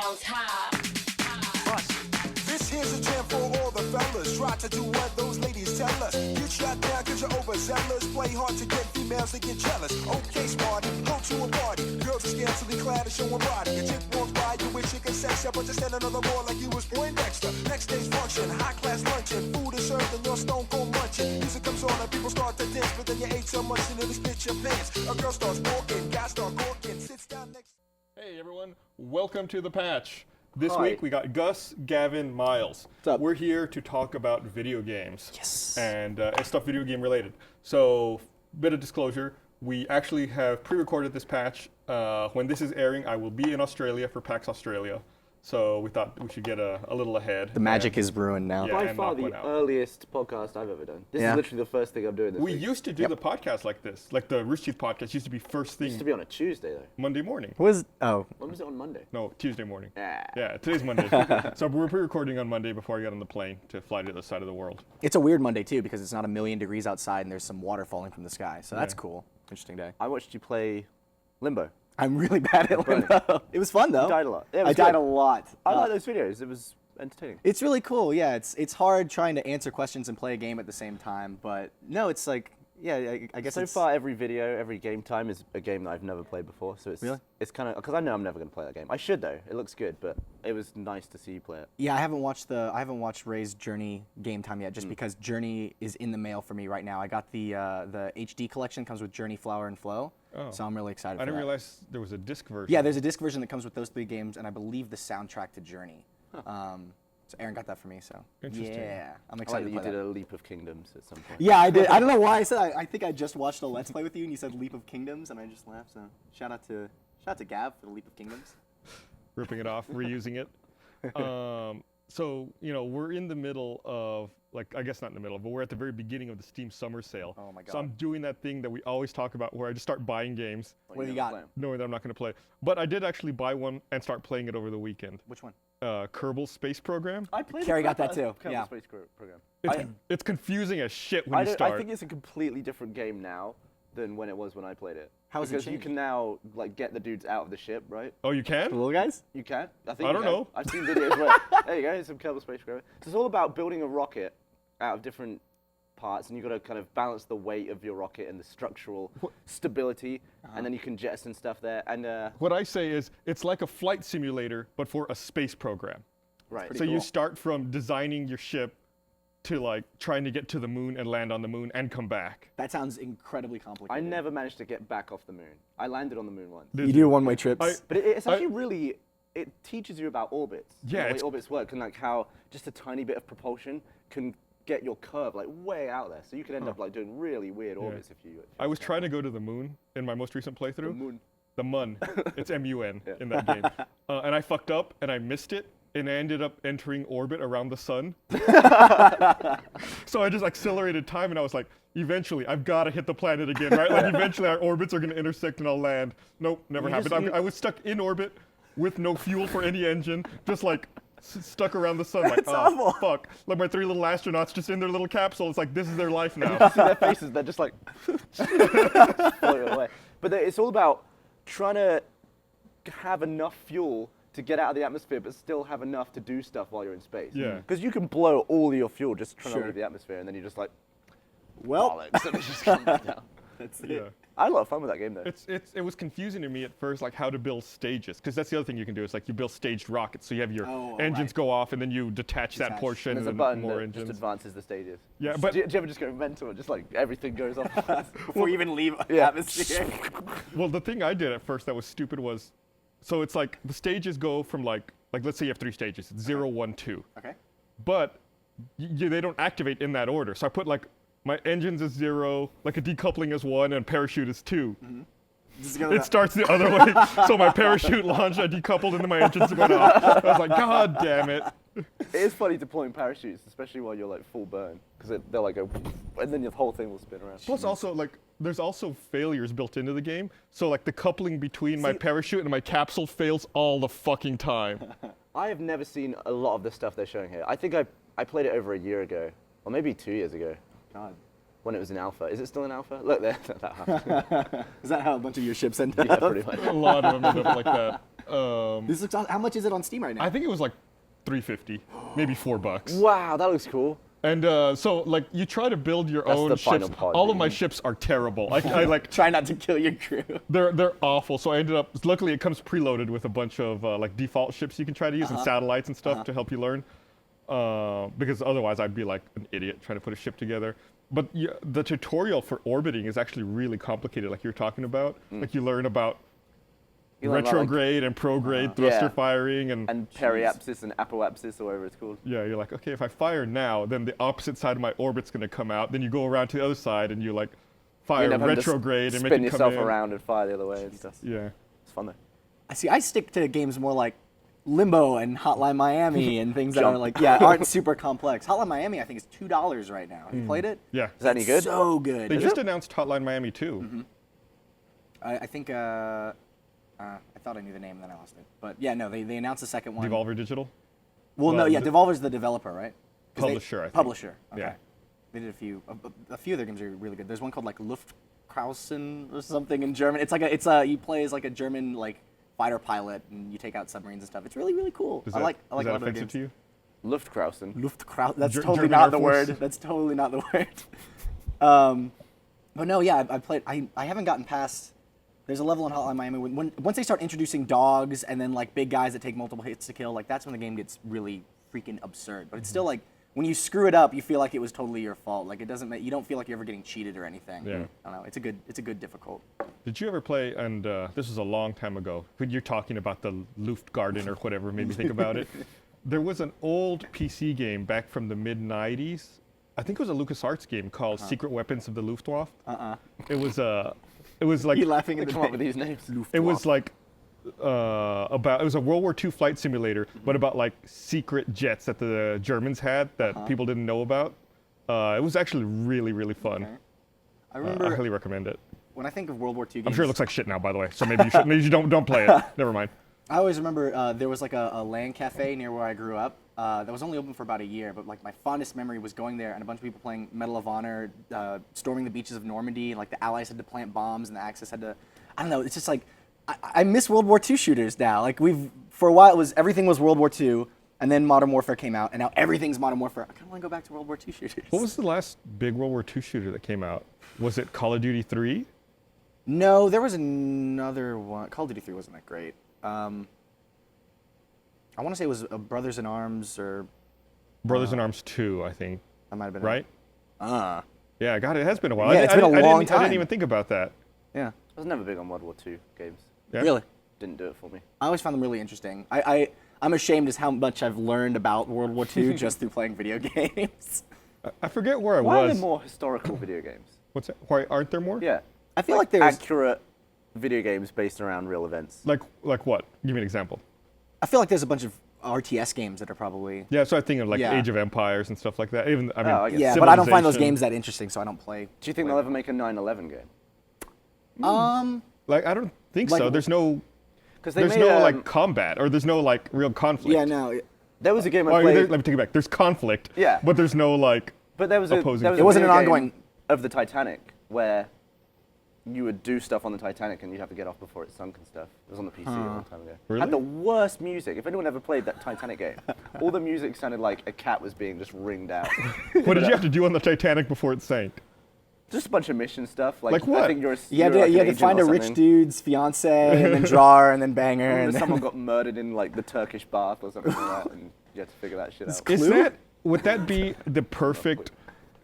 bounce high. This here's a jam for all the fellas. Try to do what those ladies tell us. Get shot down cause you're overzealous. Play hard to get females to get jealous. Okay, smarty, go to a party. Girls are scantily clad and showing body. A chick walks by you with chicken sex, but just standing on the wall like you was Poindexter. Next day's function, high class luncheon. Food is served and you're stone cold munching. Music comes on and people start to dance, but then you ate so much you nearly spit your pants. A girl starts walking, guys start walking, sits down next. Hey everyone, welcome to The Patch. This Hi. week we got Gus, Gavin, Miles. What's up? We're here to talk about video games. Yes. And stuff video game related. So, bit of disclosure, we actually have pre-recorded this patch. When this is airing, I will be in Australia for PAX Australia. So we thought we should get a little ahead. The magic is ruined now. Yeah. By and far knock the one out. earliest podcast I've ever done. This Yeah. is literally the first thing I'm doing this We week. used to do the podcast like this. Like the Rooster Teeth podcast used to be first It thing used to be on a Tuesday though. Monday morning. When was it on Monday? No, Tuesday morning. Yeah. Yeah, today's Monday. So we're pre-recording on Monday before I got on the plane to fly to the other side of the world. it's a weird Monday too because it's not 1,000,000 degrees outside and there's some water falling from the sky. So that's Yeah. cool. Interesting day. I watched you play Limbo. I'm really bad at Brilliant. Limbo. It was fun though. You died a lot. Yeah, it I was died good. a lot. I like those videos. It was entertaining. It's really cool. Yeah, it's hard trying to answer questions and play a game at the same time. But no, it's like I guess So it's, far, every video, every game time is a game that I've never played before. So it's Really? It's kind of because I know I'm never going to play that game. I should though. It looks good, but it was nice to see you play it. Yeah, I haven't watched Ray's Journey game time yet, just because Journey is in the mail for me right now. I got the HD collection, comes with Journey, Flower, and Flow. Oh. So I'm really excited. I for didn't that. realize there was a disc version. Yeah, there's a disc version that comes with those 3 games, and I believe the soundtrack to Journey. So Aaron got that for me. So Interesting. yeah, I'm I like excited that to you play did that. a Leap of Kingdoms at some point. Yeah, I did. I don't know why I said. I think I just watched a Let's Play with you, and you said Leap of Kingdoms, and I just laughed. So shout out to Gav for the Leap of Kingdoms. Ripping it off, reusing it. So, we're in the middle of, I guess not in the middle, but we're at the very beginning of the Steam Summer Sale. Oh my So I'm God. doing that thing that we always talk about where I just start buying games, Well, What do you never got? play 'em. knowing that I'm not going to play. But I did actually buy one and start playing it over the weekend. Which one? Kerbal Space Program. I played Carrie the got that crap out of too, Kerbal yeah. Space Program. It's confusing as shit when you I start. think it's a completely different game now than when it was when I played it. How has it Because you changed? can now get the dudes out of the ship, right? Oh, you The can? little guys? You can. I think I you don't can. know. I've seen videos where there you go, here's some Kerbal Space Program. So it's all about building a rocket out of different parts, and you've got to kind of balance the weight of your rocket and the structural stability, and then you can jettison stuff there. And What I say is it's like a flight simulator, but for a space program. right, So you start from designing your ship to trying to get to the moon and land on the moon and come back. That sounds incredibly complicated. I never managed to get back off the moon. I landed on the moon once. Did You do one-way trips. But it's actually really, it teaches you about orbits. Yeah, the way it's- orbits work, and how just a tiny bit of propulsion can get your curve way out there. So you could end up doing really weird orbits if you. I was trying to go to the moon in my most recent playthrough. The moon. The Mun. It's M-U-N in that game. And I fucked up and I missed it. And I ended up entering orbit around the sun. So I just accelerated time and I was like, eventually, I've got to hit the planet again, right? Eventually our orbits are going to intersect and I'll land. Nope, never You just- happened. you- I was stuck in orbit with no fuel for any engine, just stuck around the sun. That's awful. Fuck. My 3 little astronauts just in their little capsule. It's this is their life now. You see their faces, they're just floating away. But it's all about trying to have enough fuel to get out of the atmosphere, but still have enough to do stuff while you're in space. Yeah. Because you can blow all your fuel just trying Sure. to leave the atmosphere, and then you're just well, bollocks, and it just comes back down. that's it. Yeah. I had a lot of fun with that game, though. It was confusing to me at first, how to build stages, because that's the other thing you can do is you build staged rockets. So you have your engines right. go off, and then you detach that Detach. portion, There's a and button more that engines. just advances the stages. Yeah, but- do you ever just go mental and just everything goes off? Before you even leave Yeah. atmosphere. Well, the thing I did at first that was stupid was, so it's the stages go from let's say you have 3 stages, it's 0, 1, 2, Okay. but they don't activate in that order. So I put my engines is 0, a decoupling is 1, and parachute is 2. Just go to It starts the other way. So my parachute launched, I decoupled, and then my engines went off. I was like, God damn it. It is funny deploying parachutes, especially while you're full burn, because they'll go, and then the whole thing will spin around. Plus also there's also failures built into the game. So the coupling between my parachute and my capsule fails all the fucking time. I have never seen a lot of the stuff they're showing here. I think I played it over a year ago, or maybe 2 years ago, God. when it was in alpha. Is it still in alpha? Look there. That happened. Is that how a bunch of your ships end up? Yeah, pretty much. A lot of them end up like that. This looks awesome. How much is it on Steam right now? I think it was like $3.50, maybe $4. Wow, that looks cool. And so, like, you try to build your That's own the final ships. part, All of dude. my ships are terrible. I like Try not to kill your crew. they're awful. So I ended up. Luckily, it comes preloaded with a bunch of like default ships you can try to use and satellites and stuff to help you learn. Because otherwise, I'd be like an idiot trying to put a ship together. But the tutorial for orbiting is actually really complicated, like you were talking about. Like you learn about You learn about, like, retrograde and prograde thruster Yeah. firing and periapsis and apoapsis or whatever it's called. yeah, you're like, okay, if I fire now, then the opposite side of my orbit's gonna come out. Then you go around to the other side and you like fire You end up having to retrograde and make spin it come yourself in. around and fire the other way and stuff. Yeah. It's fun though. I see. I stick to games more like Limbo and Hotline Miami and things that are Jump. like aren't super complex. Hotline Miami, I think, is $2 right now. Have you played it? Yeah. Is that any good? So good. They just announced Hotline Miami 2. I think I thought I knew the name and then I lost it. But yeah, no, they announced the second one. Devolver Digital. Well, no, well, yeah, the- Devolver's the developer, right? 'Cause they- Publisher, I think. Publisher. Okay. Yeah. They did a few of their games are really good. There's one called like Luftkrausen or something in German. It's like you play as like a German like fighter pilot and you take out submarines and stuff. It's really really cool. Is I that, like is a lot that of their offensive games. to you? Luftkrausen. Luftkrausen. That's Ger- totally German not Air the Force. word. That's totally not the word. But no, yeah, I played. I haven't gotten past. There's a level in Hotline Miami once they start introducing dogs and then like big guys that take multiple hits to kill. Like that's when the game gets really freaking absurd. But it's still like when you screw it up, you feel like it was totally your fault. Like it doesn't. You don't feel like you're ever getting cheated or anything. Yeah. I don't know. It's a good difficult. Did you ever play, and this was a long time ago, when you're talking about the Luftgarden or whatever made me think about it. There was an old PC game back from the mid-90s. I think it was a LucasArts game called Secret Weapons of the Luftwaffe. It was like You laughing They at the come up with these names. it was like it was a World War II flight simulator, but about like secret jets that the Germans had that people didn't know about. It was actually really, really fun. Okay. I I remember highly recommend it. when I think of World War II games. I'm sure it looks like shit now, by the way. So maybe you should, maybe you don't play it. Never mind. I always remember there was like a LAN cafe near where I grew up that was only open for about a year, but like my fondest memory was going there and a bunch of people playing Medal of Honor, storming the beaches of Normandy, and like the Allies had to plant bombs and the Axis had to, I don't know, it's just like, I miss World War II shooters now. Like for a while everything was World War II, and then Modern Warfare came out, and now everything's Modern Warfare. I kind of want to go back to World War II shooters. What was the last big World War II shooter that came out? Was it Call of Duty 3? No, there was another one. Call of Duty 3 wasn't that great. I want to say it was Brothers in Arms or Brothers in Arms 2, I think. that might have been Right? it. Yeah, God, it has been a while. Yeah, it's been a long I time. didn't even think about that. Yeah. I was never big on World War II games. Yeah? Really? Didn't do it for me. I always found them really interesting. I'm ashamed as how much I've learned about World War II just through playing video games. I forget where I Why are was. there more historical video games? What's that? Why aren't there more? Yeah. I feel like there's accurate video games based around real events. Like what? Give me an example. a bunch of RTS games that are probably Yeah, so I think of like Yeah. Age of Empires and stuff like that. Even I mean, I get it. yeah, but I don't find those Civilization. games that interesting, so I don't play. Do you think they'll ever make a 9/11 game? Like I don't think Like- so. There's no Because they there's made no like combat or there's no like real conflict. Yeah, no, there was a game I Oh, played. let me take it back. There's conflict. Yeah. But there's no like. But there was opposing there was It a wasn't video an game ongoing- of the Titanic where you would do stuff on the Titanic and you'd have to get off before it sunk and stuff. It was on the PC a long time ago. Really? Had the worst music. If anyone ever played that Titanic game, all the music sounded like a cat was being just ringed out. What did you have to do on the Titanic before it sank? Just a bunch of mission stuff. Like what? I think you're a, you had you're to like you an had to agent find or a rich something. dude's fiance and then draw her and then bang her. And And then then someone got murdered in like the Turkish bath or something like that, and you had to figure that shit out. Is Clue? that would that be the perfect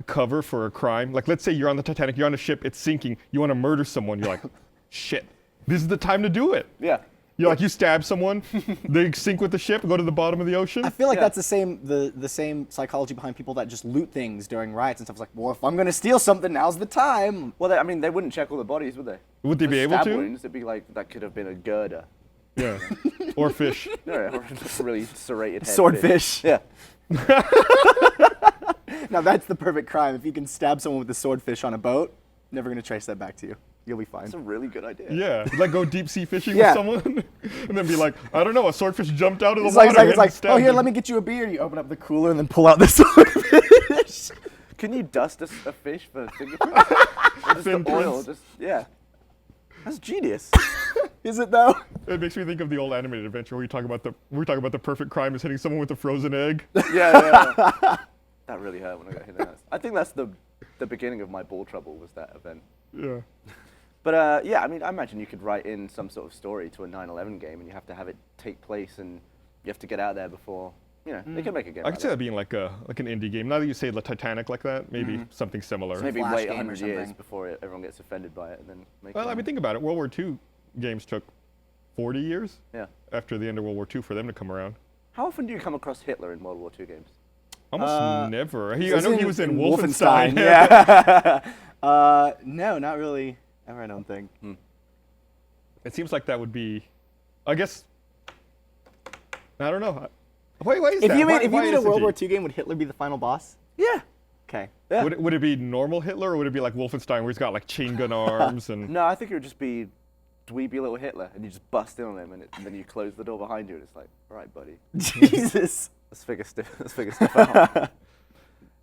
cover for a crime? Like, let's say you're on the Titanic, you're on a ship, it's sinking, you want to murder someone, you're like, shit, this is the time to do it. Yeah. You're like, you stab someone, they sink with the ship, go to the bottom of the ocean. I feel like Yeah. that's the same psychology behind people that just loot things during riots and stuff. It's like, well, if I'm gonna steal something, now's the time. Well, I mean, they wouldn't check all the bodies, would they? Would they For be able stab to? wounds, it'd be like that could have been a girder. Yeah. Or fish. No, or just a really serrated head. Swordfish. Yeah. Now that's the perfect crime. If you can stab someone with a swordfish on a boat, never gonna trace that back to you. You'll be fine. That's a really good idea. Yeah. Like go deep sea fishing Yeah. with someone and then be like, I don't know, a swordfish jumped out of the It's like, water. it's like, and stabbed oh, here, him." let me get you a beer. You open up the cooler and then pull out the swordfish. Can you dust a fish for fingerprints? Or just Finprints. the oil, just, yeah. That's genius. Is it though? It makes me think of the old animated adventure where we talk about the perfect crime is hitting someone with a frozen egg. Yeah. That really hurt when I got hit in the ass. I think that's the beginning of my ball trouble was that event. Yeah. But yeah, I mean, I imagine you could write in some sort of story to a 9/11 game, and you have to have it take place, and you have to get out there before. You know, they could make a game. I could see that being like an indie game. Now that you say the Titanic like that, maybe something similar. So maybe Flash wait game or 100 years something. before everyone gets offended by it, and then make. Well, I mean, think about it. World War II games took 40 years Yeah. after the end of World War II for them to come around. How often do you come across Hitler in World War II games? Almost never. I know he was in Wolfenstein. Wolfenstein. Yeah. No, not really. Ever, I don't think. It seems like that would be, I guess. I don't know. Why is If that? you made, Why- if you why made a isn't World he? War II game, would Hitler be the final boss? Yeah. Okay. Yeah. Would it be normal Hitler, or would it be like Wolfenstein, where he's got like chain gun arms and? No, I think it would just be dweeby little Hitler, and you just bust in on him, and then you close the door behind you, and it's like, all right, buddy, Jesus. let's figure stuff out.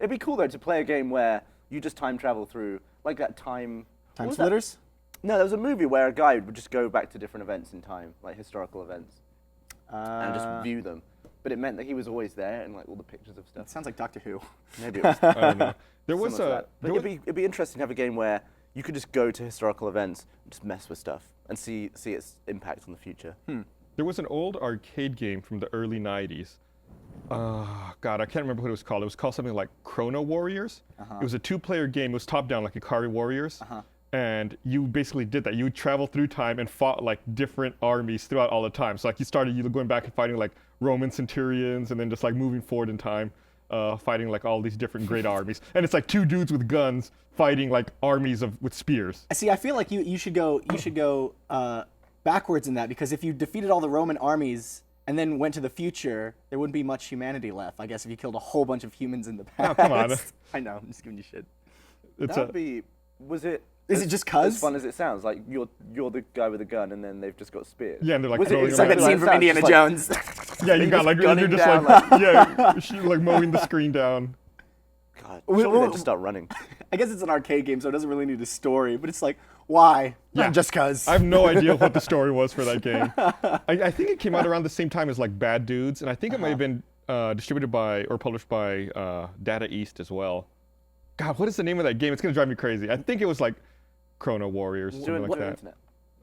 It'd be cool though to play a game where you just time travel through, like that time. Time what was that? splitters? No, there was a movie where a guy would just go back to different events in time, like historical events, and just view them. But it meant that he was always there, and like all the pictures of stuff. It sounds like Doctor Who. Maybe it was. I don't know. There Similar was to a. that. But it'd be interesting to have a game where you could just go to historical events, and just mess with stuff, and see its impact on the future. There was an old arcade game from the early 90s. God, I can't remember what it was called. It was called something like Chrono Warriors. It was a 2-player game. It was top-down, like Ikari Warriors. And you basically did that. You would travel through time and fought like different armies throughout all the time. So like you going back and fighting like Roman centurions, and then just like moving forward in time, fighting like all these different great armies. And it's like 2 dudes with guns fighting like armies with spears. See, I feel like you should go backwards in that, because if you defeated all the Roman armies and then went to the future, there wouldn't be much humanity left. I guess if you killed a whole bunch of humans in the past. Oh, come on. I know. I'm just giving you shit. It's That would be. Was it? Is it just 'cause? As fun as it sounds, like you're the guy with a gun, and then they've just got spears. Yeah, and they're like Was it throwing It's them like that at scene you. from Indiana Jones. Yeah, you got like you're gunning just down, like like mowing the screen down. God, Wait, surely wait, they just start running. I guess it's an arcade game, so it doesn't really need a story. But it's like, why? Yeah. Not just 'cause. I have no idea what the story was for that game. I think it came out around the same time as like Bad Dudes, and I think it might have been distributed by or published by Data East as well. God, what is the name of that game? It's gonna drive me crazy. I think it was like Chrono Warriors, something like that. Internet.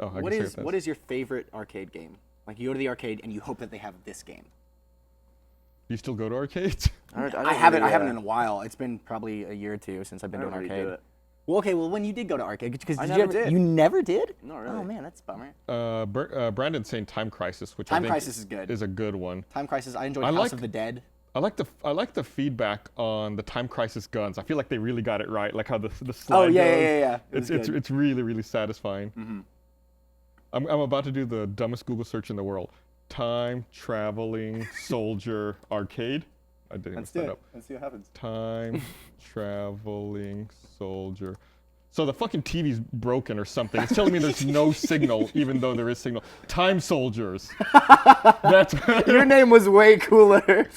Oh, I What can say is that. what is your favorite arcade game? Like you go to the arcade and you hope that they have this game. Do you still go to arcades? I haven't in a while. It's been probably a year or two since I've been to an don't really arcade. do it. Well, okay. Well, when you did go to arcade, because I never did. You never did? Not really. Oh man, that's a bummer. Brandon's saying Time Crisis, which I Time think Crisis is good. Is a good one. Time Crisis. I enjoyed I House like- of the Dead. I like the feedback on the Time Crisis guns. I feel like they really got it right, like how the slide yeah, goes. yeah. It was It's good. it's really really satisfying. I'm about to do the dumbest Google search in the world. Time traveling soldier arcade. I didn't Let's mess do that it. up. Let's see what happens. Time traveling soldier. So the fucking TV's broken or something. It's telling me there's no signal, even though there is signal. Time soldiers. That's Your name was way cooler.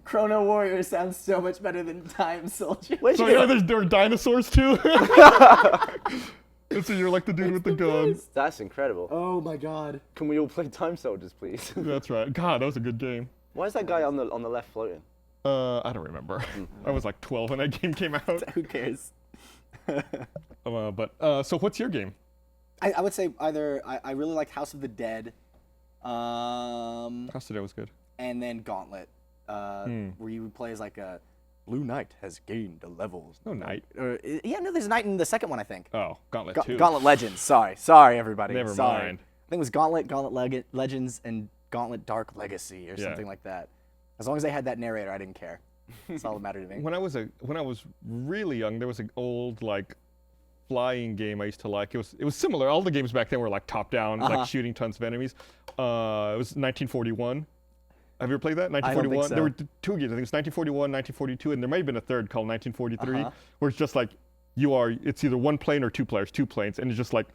Chrono Warriors sounds so much better than Time Soldier. So yeah, there are dinosaurs too. And so you're like the dude with the gun. That's incredible. Oh my god. Can we all play Time Soldiers, please? That's right. God, that was a good game. Why is that guy on the left floating? I don't remember. I was like 12 when that game came out. Who cares? So what's your game? I would say either I really liked House of the Dead, House of Dead was good. and then Gauntlet, where you would play as like a Blue Knight has gained a level. No Knight. Yeah, no, there's a knight in the second one, I think. Oh, Gauntlet 2. Gauntlet Legends. Sorry, everybody. Never Sorry. mind. I think it was Gauntlet Legends and Gauntlet Dark Legacy or Yeah. something like that. As long as they had that narrator, I didn't care. That's all that mattered to me. When I was really young, there was an old like flying game I used to like. It was similar. All the games back then were like top down, like shooting tons of enemies. It was 1941. Have you ever played that? I don't think 1941. so. There were 2 games. I think it was 1941, 1942, and there may have been a third called 1943, where it's just like it's either one plane or 2 players, 2 planes, and it's just like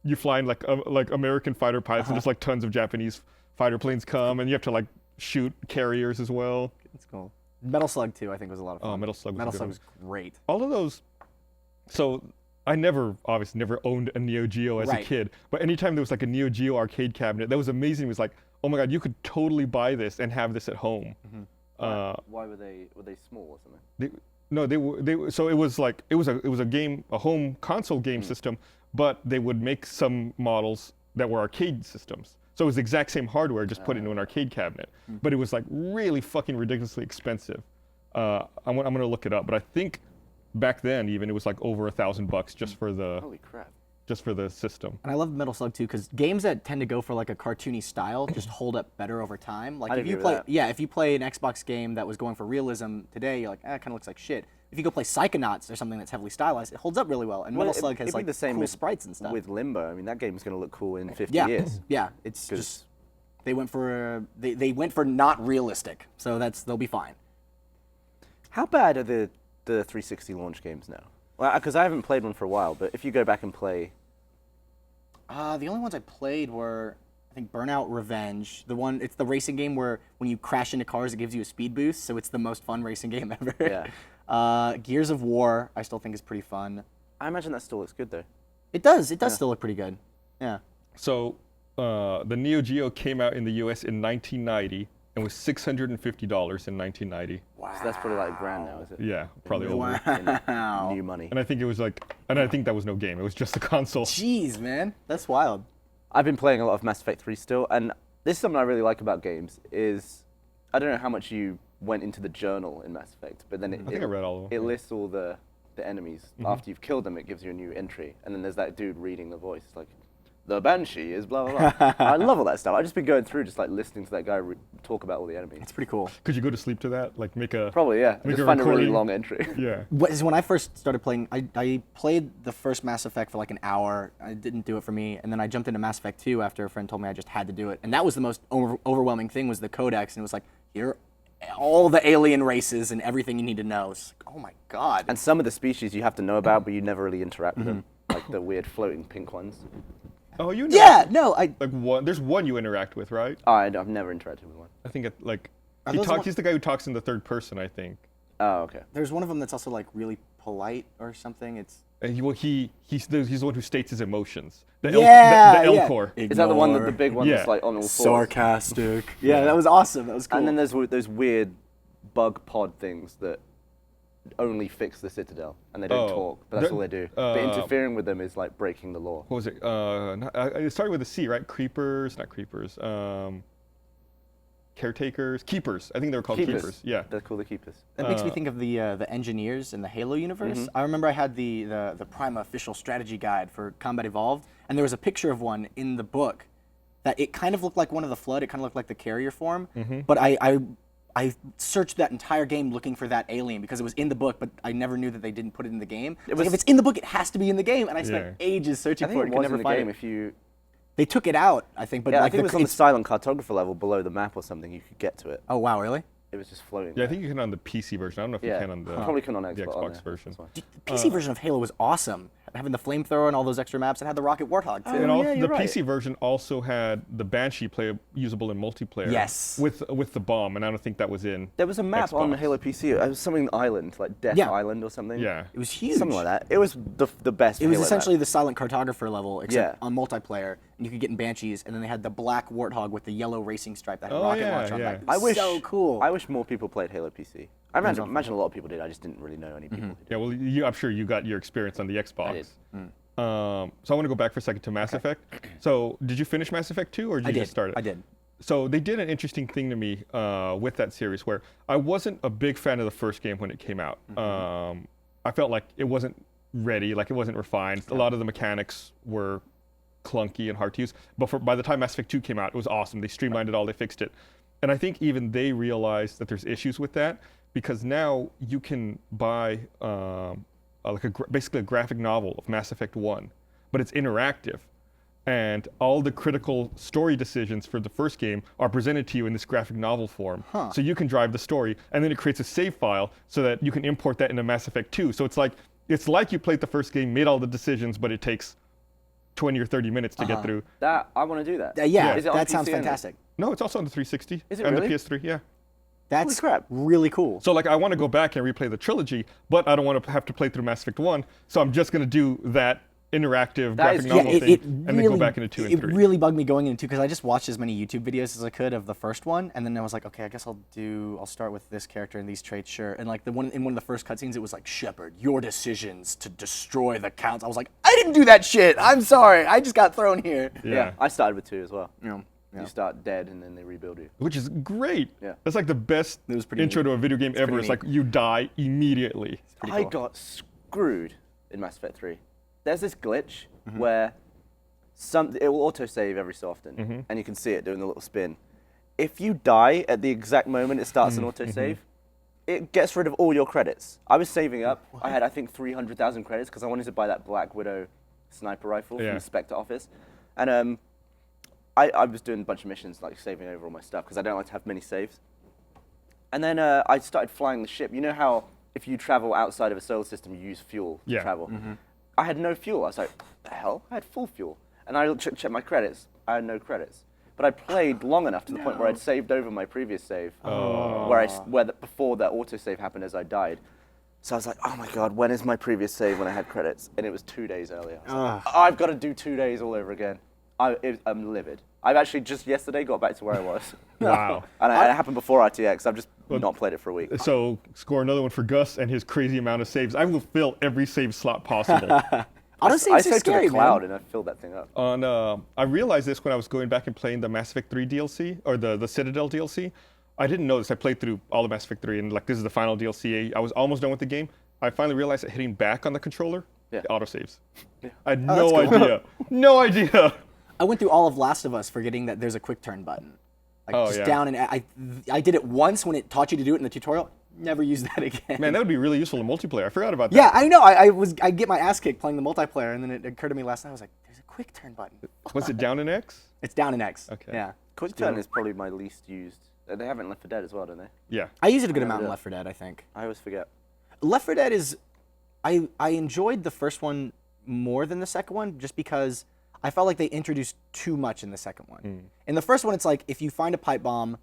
you flying like American fighter pilots, and just like tons of Japanese fighter planes come, and you have to like shoot carriers as well. That's cool. Metal Slug 2, I think, was a lot of fun. Oh, Metal Slug was a Metal good Slug one. was great. All of those. So I obviously never owned a Neo Geo as a Right. kid, but anytime there was like a Neo Geo arcade cabinet, that was amazing. It was like, oh my God, you could totally buy this and have this at home. Why were they small or something? So it was like it was a home console game system, but they would make some models that were arcade systems. So it was the exact same hardware, just put into an arcade cabinet. But it was like really fucking ridiculously expensive. I'm gonna look it up, but I think back then even it was like over $1,000 just for the Holy crap. system. And I love Metal Slug too, because games that tend to go for like a cartoony style just hold up better over time. Like I'd if you agree with play, that. yeah, if you play an Xbox game that was going for realism today, you're like, it kind of looks like shit. If you go play Psychonauts or something that's heavily stylized, it holds up really well. And Metal Slug has it'd be like the same cool with, sprites and stuff. with Limbo. I mean, that game's going to look cool in 50 yeah, years. yeah, it's 'Cause- just they went for not realistic, so they'll be fine. How bad are the 360 launch games now? Well, because I haven't played one for a while, but if you go back and play, The only ones I played were, I think, Burnout Revenge. It's the racing game where when you crash into cars, it gives you a speed boost, so it's the most fun racing game ever. Yeah. Gears of War, I still think is pretty fun. I imagine that still looks good though. It does still look pretty good. Yeah. So the Neo Geo came out in the U.S. in 1990 and was $650 in 1990. Wow. So that's probably like $1,000 now, is it? Yeah, probably over. Wow. New money. And I think it was and I think that was no game. It was just a console. Jeez, man. That's wild. I've been playing a lot of Mass Effect 3 still, and this is something I really like about games is, I don't know how much you went into the journal in Mass Effect, but then I think I read all of them. it lists all the enemies. After you've killed them, it gives you a new entry, and then there's that dude reading the voice, like, the Banshee is blah, blah, blah. I love all that stuff. I've just been going through just like listening to that guy talk about all the enemies. It's pretty cool. Could you go to sleep to that? Like make a Probably, yeah. Make Just a find a really recording. long entry. Yeah. When I first started playing, I played the first Mass Effect for like an hour. It didn't do it for me, and then I jumped into Mass Effect 2 after a friend told me I just had to do it. And that was the most overwhelming thing was the codex, and it was like, here are all the alien races and everything you need to know. It's like, oh my god. And some of the species you have to know about, but you never really interact with them, like the weird floating pink ones. Oh, you know. yeah, no, Like one. There's one you interact with, right? I've never interacted with one. I think like Are he those the he's the guy who talks in the third person, I think. Oh, okay. there's one of them that's also like really polite or something. It's And he's the one who states his emotions. The yeah, the yeah. Elcor. Is that the one that the big one Yeah. that's like on all fours? sarcastic. Yeah, that was awesome. That was cool. And then there's those weird bug pod things that only fix the Citadel, and they don't Oh, talk, but that's the- all they do. But interfering with them is like breaking the law. What was it? It started with a C, right? Creepers, not creepers. Caretakers, keepers. I think they were called keepers. Yeah. They're called the keepers. That makes me think of the engineers in the Halo universe. I remember I had the Prima official strategy guide for Combat Evolved, and there was a picture of one in the book that it kind of looked like one of the Flood. It kind of looked like the carrier form. But I searched that entire game looking for that alien because it was in the book, but I never knew that they didn't put it in the game. It was like, if it's in the book, it has to be in the game, and I spent ages searching I think for it it. Could was never in the find game it. if you. They took it out, I think, but Yeah, I like think it was on the it's- silent cartographer level below the map or something. You could get to it. Oh wow, really? It was just floating. Yeah, I there. think you can on the PC version. I don't know if you can on the Probably can on the Xbox, Xbox version. That's fine. The PC version of Halo was awesome. Having the flamethrower and all those extra maps, it had the rocket warthog too. And yeah, the you're right. PC version also had the Banshee usable in multiplayer. Yes. With the bomb, and I don't think that was in. There was a map on Xbox. Halo PC. It was something island, like Death Yeah. Island or something. Yeah. It was huge. Something like that. It was the best. It was Halo essentially map. the silent cartographer level, except Yeah. on multiplayer, and you could get in Banshees, and then they had the black warthog with the yellow racing stripe that had Oh, rocket yeah, launcher on yeah. the back. It was so cool. I wish more people played Halo PC. I imagine a lot of people did. I just didn't really know any people who did. Yeah, well, I'm sure you got your experience on the Xbox. I did. So I want to go back for a second to Mass Effect. So did you finish Mass Effect 2, or did you just start it? I did. So they did an interesting thing to me with that series where I wasn't a big fan of the first game when it came out. I felt like it wasn't ready, like it wasn't refined. A lot of the mechanics were clunky and hard to use. But by the time Mass Effect 2 came out, it was awesome. They streamlined it all, they fixed it. And I think even they realized that there's issues with that because now you can buy basically a graphic novel of Mass Effect 1, but it's interactive. And all the critical story decisions for the first game are presented to you in this graphic novel form. So you can drive the story, and then it creates a save file so that you can import that into Mass Effect 2. So it's like you played the first game, made all the decisions, but it takes 20 or 30 minutes to get through. That I want to do that. Yeah, Is it on that PC sounds only? fantastic. No, it's also on the 360 Is it and really? the PS3. Yeah. That's crap. really cool. So like I want to go back and replay the trilogy, but I don't want to have to play through Mass Effect 1. So I'm just going to do that interactive That graphic is- novel thing and then go really- back into 2 and It 3. really bugged me going into 2 because I just watched as many YouTube videos as I could of the first one, and then I was like, okay, I guess I'll start with this character and these traits, sure. And like in one of the first cutscenes, it was like, Shepard, your decisions to destroy the counts. I was like, I didn't do that shit. I'm sorry. I just got thrown here. Yeah. I started with 2 as well. Yeah. You start dead and then they rebuild you. Which is great. Yeah. That's like the best was pretty intro neat. to a video game ever. pretty It's like you die immediately. I cool. got screwed in Mass Effect 3. There's this glitch Mm-hmm. where it will autosave every so often, Mm-hmm. and you can see it doing the little spin. If you die at the exact moment it starts Mm-hmm. an autosave, it gets rid of all your credits. I was saving up. I had, I think, 300,000 credits because I wanted to buy that Black Widow sniper rifle from Yeah. the Spectre office. And I was doing a bunch of missions, like saving over all my stuff because I don't like to have many saves. And then I started flying the ship. You know how if you travel outside of a solar system, you use fuel Yeah. to travel? I had no fuel. I was like, the hell? I had full fuel. And I checked my credits. I had no credits. But I played long enough to the point where I'd saved over my previous save, before that autosave happened as I died. So I was like, oh my god, when is my previous save when I had credits? And it was 2 days earlier. I was like, I've got to do 2 days all over again. I'm livid. I've actually just yesterday got back to where I was. Wow. And it happened before RTX. I've just not played it for a week. So score another one for Gus and his crazy amount of saves. I will fill every save slot possible. I Autosaves saved are scary, to the cloud man. and I filled that thing up. I realized this when I was going back and playing the Mass Effect 3 DLC or the Citadel DLC. I didn't know this. I played through all of Mass Effect 3 and like this is the final DLC. I was almost done with the game. I finally realized that hitting back on the controller, it autosaves. I had no idea. No idea. I went through all of Last of Us forgetting that there's a quick turn button. Like just down and I did it once when it taught you to do it in the tutorial. Never used that again. Man, that would be really useful in multiplayer. I forgot about that. Yeah, I know. I get my ass kicked playing the multiplayer, and then it occurred to me last night. I was like, "There's a quick turn button." Was it down in X? It's down in X. Okay. Yeah. Quick turn is probably my least used. They have it in Left 4 Dead as well, don't they? Yeah. I use it a good amount in yeah. Left 4 Dead. I think. I always forget. Left 4 Dead is, I enjoyed the first one more than the second one, just because I felt like they introduced too much in the second one. In the first one, it's like if you find a pipe bomb,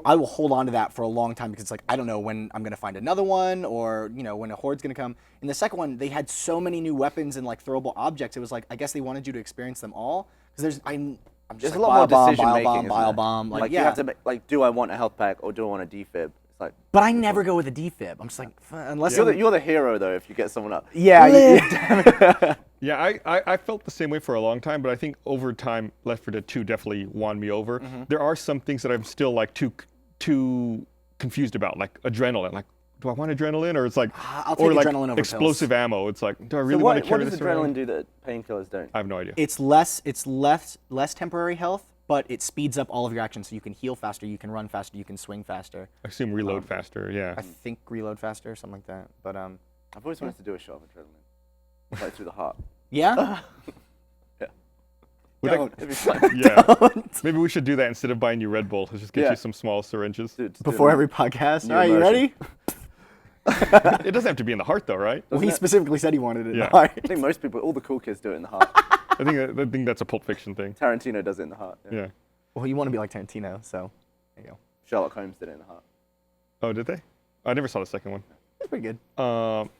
I will hold on to that for a long time because it's like I don't know when I'm gonna find another one or when a horde's gonna come. In the second one, they had so many new weapons and like throwable objects. It was like I guess they wanted you to experience them all because I'm just There's like, a lot more bio decision bomb, making. bio bomb, isn't bio there? bomb. Like you have to make, like, do I want a health pack or do I want a defib? It's like, But I never go with a defib. I'm just like unless you're the hero though if you get someone up. yeah. Yeah, I felt the same way for a long time, but I think over time, Left 4 Dead 2 definitely won me over. There are some things that I'm still like too confused about, like adrenaline. Like, do I want adrenaline, or it's like, I'll take or like adrenaline over explosive ammo? It's like, do I So really want to what carry does this adrenaline around? do that painkillers don't? I have no idea. It's less temporary health, but it speeds up all of your actions, so you can heal faster, you can run faster, you can swing faster. I assume reload faster. Yeah. I think reload faster, something like that. But I've always wanted to do a shot of adrenaline, like through the heart. yeah. Would that- Don't. It'd be fun. yeah. Maybe we should do that instead of buying you Red Bull. Let's just get Yeah. you some small syringes. Before every podcast. New All right, you immersion. ready? It doesn't have to be in the heart, though, right? Well, he specifically said he wanted it. Yeah. All right. I think most people, all the cool kids do it in the heart. I think that's a Pulp Fiction thing. Tarantino does it in the heart. Yeah. Well, you want to be like Tarantino, so there you go. Sherlock Holmes did it in the heart. Oh, did they? I never saw the second one. That's pretty good.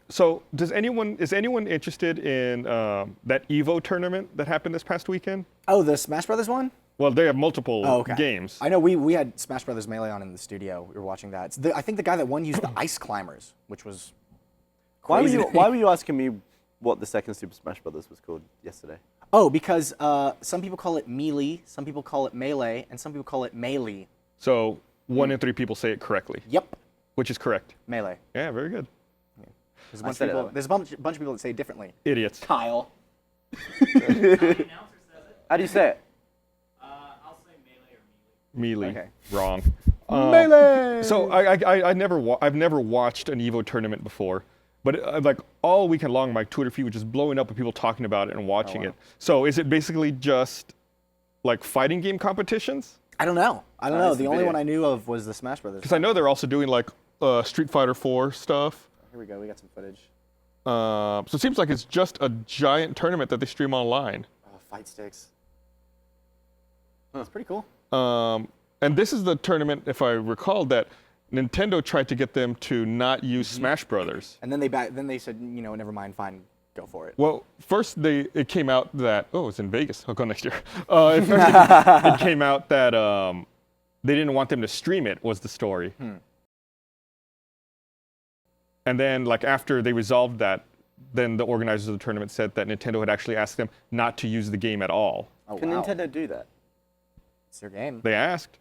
So, is anyone interested in that Evo tournament that happened this past weekend? Oh, the Smash Brothers one? Well, they have multiple Oh, okay. games. I know we had Smash Brothers Melee on in the studio. We were watching that. I think the guy that won used the Ice Climbers, which was crazy. Why were you asking me what the second Super Smash Brothers was called yesterday? Oh, because some people call it Melee, some people call it Melee, and some people call it Melee. So 1 in 3 people say it correctly, Yep, which is correct. Melee. Yeah, very good. There's a bunch said of it people. that way. There's a bunch of people that say it differently. Idiots. Kyle. How do you say it? I'll say melee or melee. Melee. Okay. Wrong. Melee. So I've never watched an Evo tournament before, but like all weekend long, my Twitter feed was just blowing up with people talking about it and watching it. So is it basically just like fighting game competitions? I don't know. I don't know. That's The the only video. one I knew of was the Smash Brothers. Because I know they're also doing like Street Fighter 4 stuff. Here we go. We got some footage. So it seems like it's just a giant tournament that they stream online. Oh, fight sticks. That's pretty cool. And this is the tournament, if I recall, that Nintendo tried to get them to not use Smash Brothers. And then they said, never mind, fine, go for it. Well, first it came out that it's in Vegas. I'll go next year. At first it came out that they didn't want them to stream it. Was the story. And then like after they resolved that, then the organizers of the tournament said that Nintendo had actually asked them not to use the game at all. Oh, Can wow. Nintendo do that? It's their game. They asked,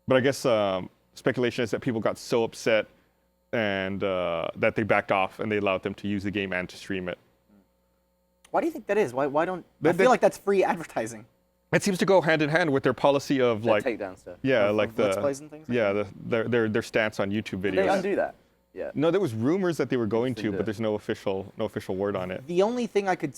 but I guess speculation is that people got so upset and that they backed off and they allowed them to use the game and to stream it. Why do you think that is? Why don't I feel like that's free advertising? It seems to go hand in hand with their policy of Their like takedown stuff. like the Let's Plays and things like their stance on YouTube videos. Did they undo that? Yeah. No, there was rumors that they were going to, Interesting. but there's no official word on it. The only thing I could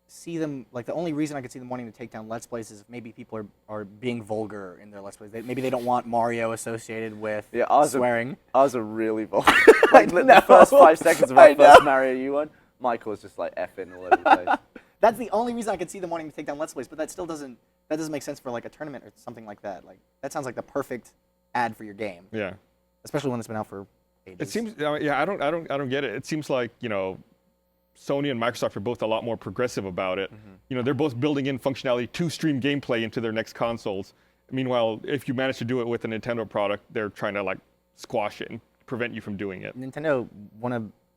see them, like the only reason I could see them wanting to take down Let's Plays is if maybe people are being vulgar in their Let's Plays. Maybe they don't want Mario associated with swearing. Ours are really vulgar. Like the first 5 seconds of our first Mario U one, Michael was just like effing all over the place. That's the only reason I could see them wanting to take down Let's Plays, but that still doesn't make sense for like a tournament or something like that. Like that sounds like the perfect ad for your game, Yeah. especially when it's been out for ages. It seems I don't get it. It seems like, Sony and Microsoft are both a lot more progressive about it. They're both building in functionality to stream gameplay into their next consoles. Meanwhile, if you manage to do it with a Nintendo product, they're trying to like squash it and prevent you from doing it. Nintendo,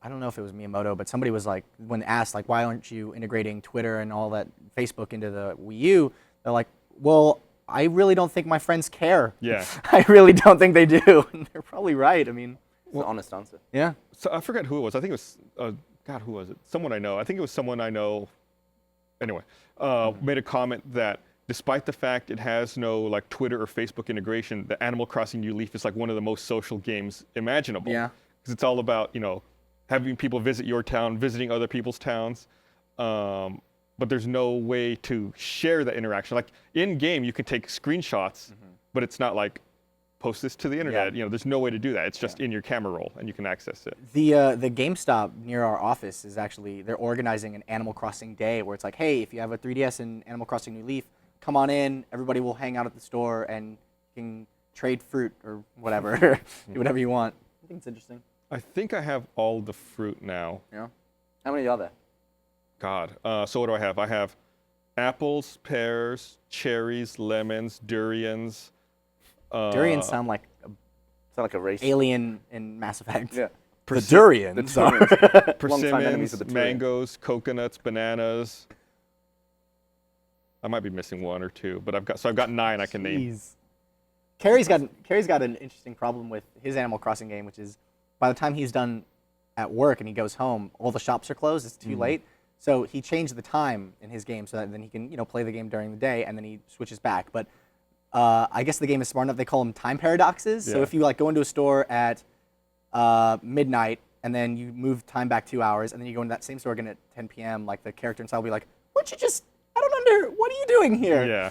I don't know if it was Miyamoto, but somebody was like, when asked like, why aren't you integrating Twitter and all that Facebook into the Wii U? They're like, well, I really don't think my friends care. Yeah. I really don't think they do. And they're probably right. I mean, It's an honest answer. yeah. So I forget who it was. I think it was God, who was it? Someone I know. I think it was someone I know. Anyway, made a comment that despite the fact it has no like Twitter or Facebook integration, the Animal Crossing New Leaf is like one of the most social games imaginable. Yeah. Because it's all about having people visit your town, visiting other people's towns, but there's no way to share that interaction. Like in game, you can take screenshots, but it's not like post this to the internet. There's no way to do that. It's just in your camera roll and you can access it. The GameStop near our office is actually, they're organizing an Animal Crossing day where it's like, hey, if you have a 3DS and Animal Crossing New Leaf, come on in. Everybody will hang out at the store and you can trade fruit or whatever, do whatever you want. I think it's interesting. I think I have all the fruit now. Yeah. How many are there? God. So what do I have? I have apples, pears, cherries, lemons, durians. Durians sound like Sound like a race. Alien in Mass Effect. Yeah. The durians. The Turians. Long-time enemies Persimmons, of the Turians. mangoes, coconuts, bananas. I might be missing one or two, but I've got 9 I can name. Jeez. Carrie's got an interesting problem with his Animal Crossing game, which is by the time he's done at work and he goes home, all the shops are closed. It's too late. So he changed the time in his game so that then he can play the game during the day and then he switches back. But I guess the game is smart enough. They call them time paradoxes. So Yeah. if you like go into a store at midnight and then you move time back 2 hours and then you go into that same store again at 10 p.m., like the character inside will be like, what are you doing here? Yeah.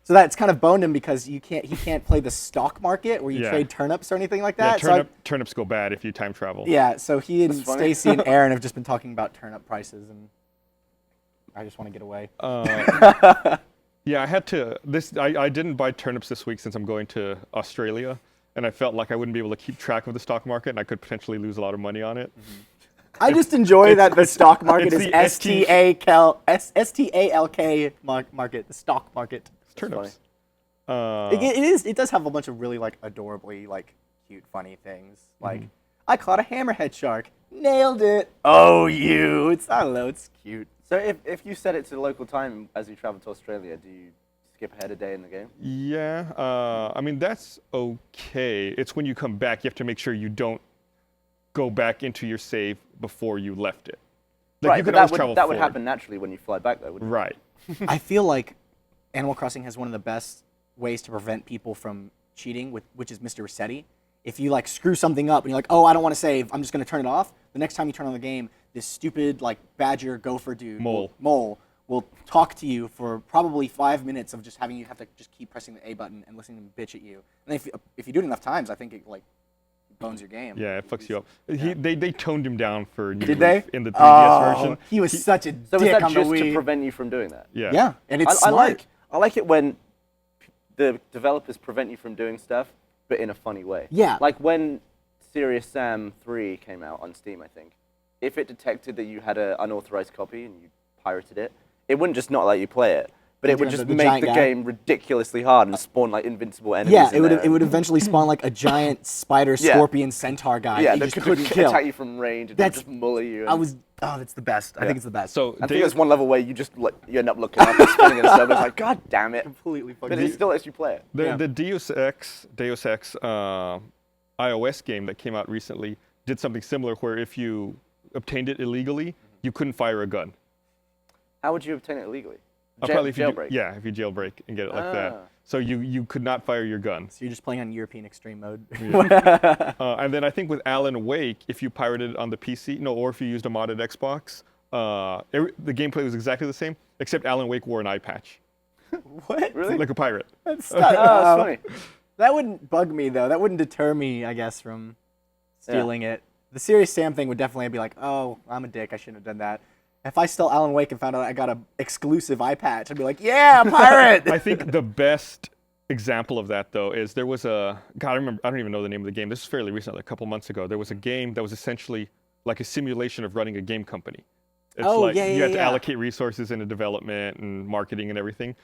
So that's kind of boned him because he can't play the stock market where you Yeah. trade turnips or anything like Yeah, that. So turnips go bad if you time travel. so he and That's funny. Stacy and Aaron have just been talking about turnip prices, and I just want to get away. Yeah, I had to. I didn't buy turnips this week since I'm going to Australia, and I felt like I wouldn't be able to keep track of the stock market, and I could potentially lose a lot of money on it. I just enjoy that the stock market it's is the STALK market, the stock market. It's turnips. It does have a bunch of really like adorably like cute funny things. Like I caught a hammerhead shark, nailed it. Oh, I don't know, it's cute. So if you set it to the local time as you travel to Australia, do you skip ahead a day in the game? Yeah, I mean that's okay. It's when you come back, you have to make sure you don't go back into your save before you left it. Like, Right, you but can always travel that would forward. happen naturally when you fly back, though, wouldn't it? Right. I feel like Animal Crossing has one of the best ways to prevent people from cheating, which is Mr. Resetti. If you like screw something up and you're like, oh, I don't want to save, I'm just going to turn it off. The next time you turn on the game, this stupid like badger gopher dude mole will talk to you for probably 5 minutes of just having you have to just keep pressing the A button and listening to him bitch at you. And if you do it enough times, I think it like bones your game. Yeah, it fucks you up. They toned him down for New Did Leaf they? in the 3DS Oh, version. he was such a So is dick that on the just to Wii. prevent you from doing that? Yeah. Yeah, and it's I smart. like it when the developers prevent you from doing stuff but in a funny way. Yeah. Like when Serious Sam 3 came out on Steam, I think, if it detected that you had an unauthorized copy and you pirated it, it wouldn't just not let you play it, but it would Yeah, just the make giant the guy. game ridiculously hard and spawn like invincible enemies. Yeah, in there. it would eventually spawn like a giant spider, Yeah. scorpion, centaur guy. Yeah, you that just could couldn't kill. attack you from range and That's- just mully you. That's the best. I think it's the best. So I think there's one level where you just you end up looking up and spinning in a circle. It's like, God damn it! completely fucking. But it still lets you play it. the Deus Ex iOS game that came out recently did something similar, where if you obtained it illegally, you couldn't fire a gun. How would you obtain it illegally? Probably if you jailbreak. if you jailbreak and get it like Ah. that. So you could not fire your gun. So you're just playing on European extreme mode. And then I think with Alan Wake, if you pirated it on the PC, or if you used a modded Xbox, the gameplay was exactly the same, except Alan Wake wore an eye patch, What? Really? like a pirate. That's Oh, that's funny. That wouldn't bug me though. That wouldn't deter me, I guess, from stealing it. The Serious Sam thing would definitely be like, oh, I'm a dick. I shouldn't have done that. If I stole Alan Wake and found out I got an exclusive eye patch, I'd be like, yeah, pirate. I think the best example of that, though, is there was I don't even know the name of the game. This is fairly recent, like a couple months ago. There was a game that was essentially like a simulation of running a game company. It's Oh, like yeah, you yeah, had to yeah. allocate resources into development and marketing and everything.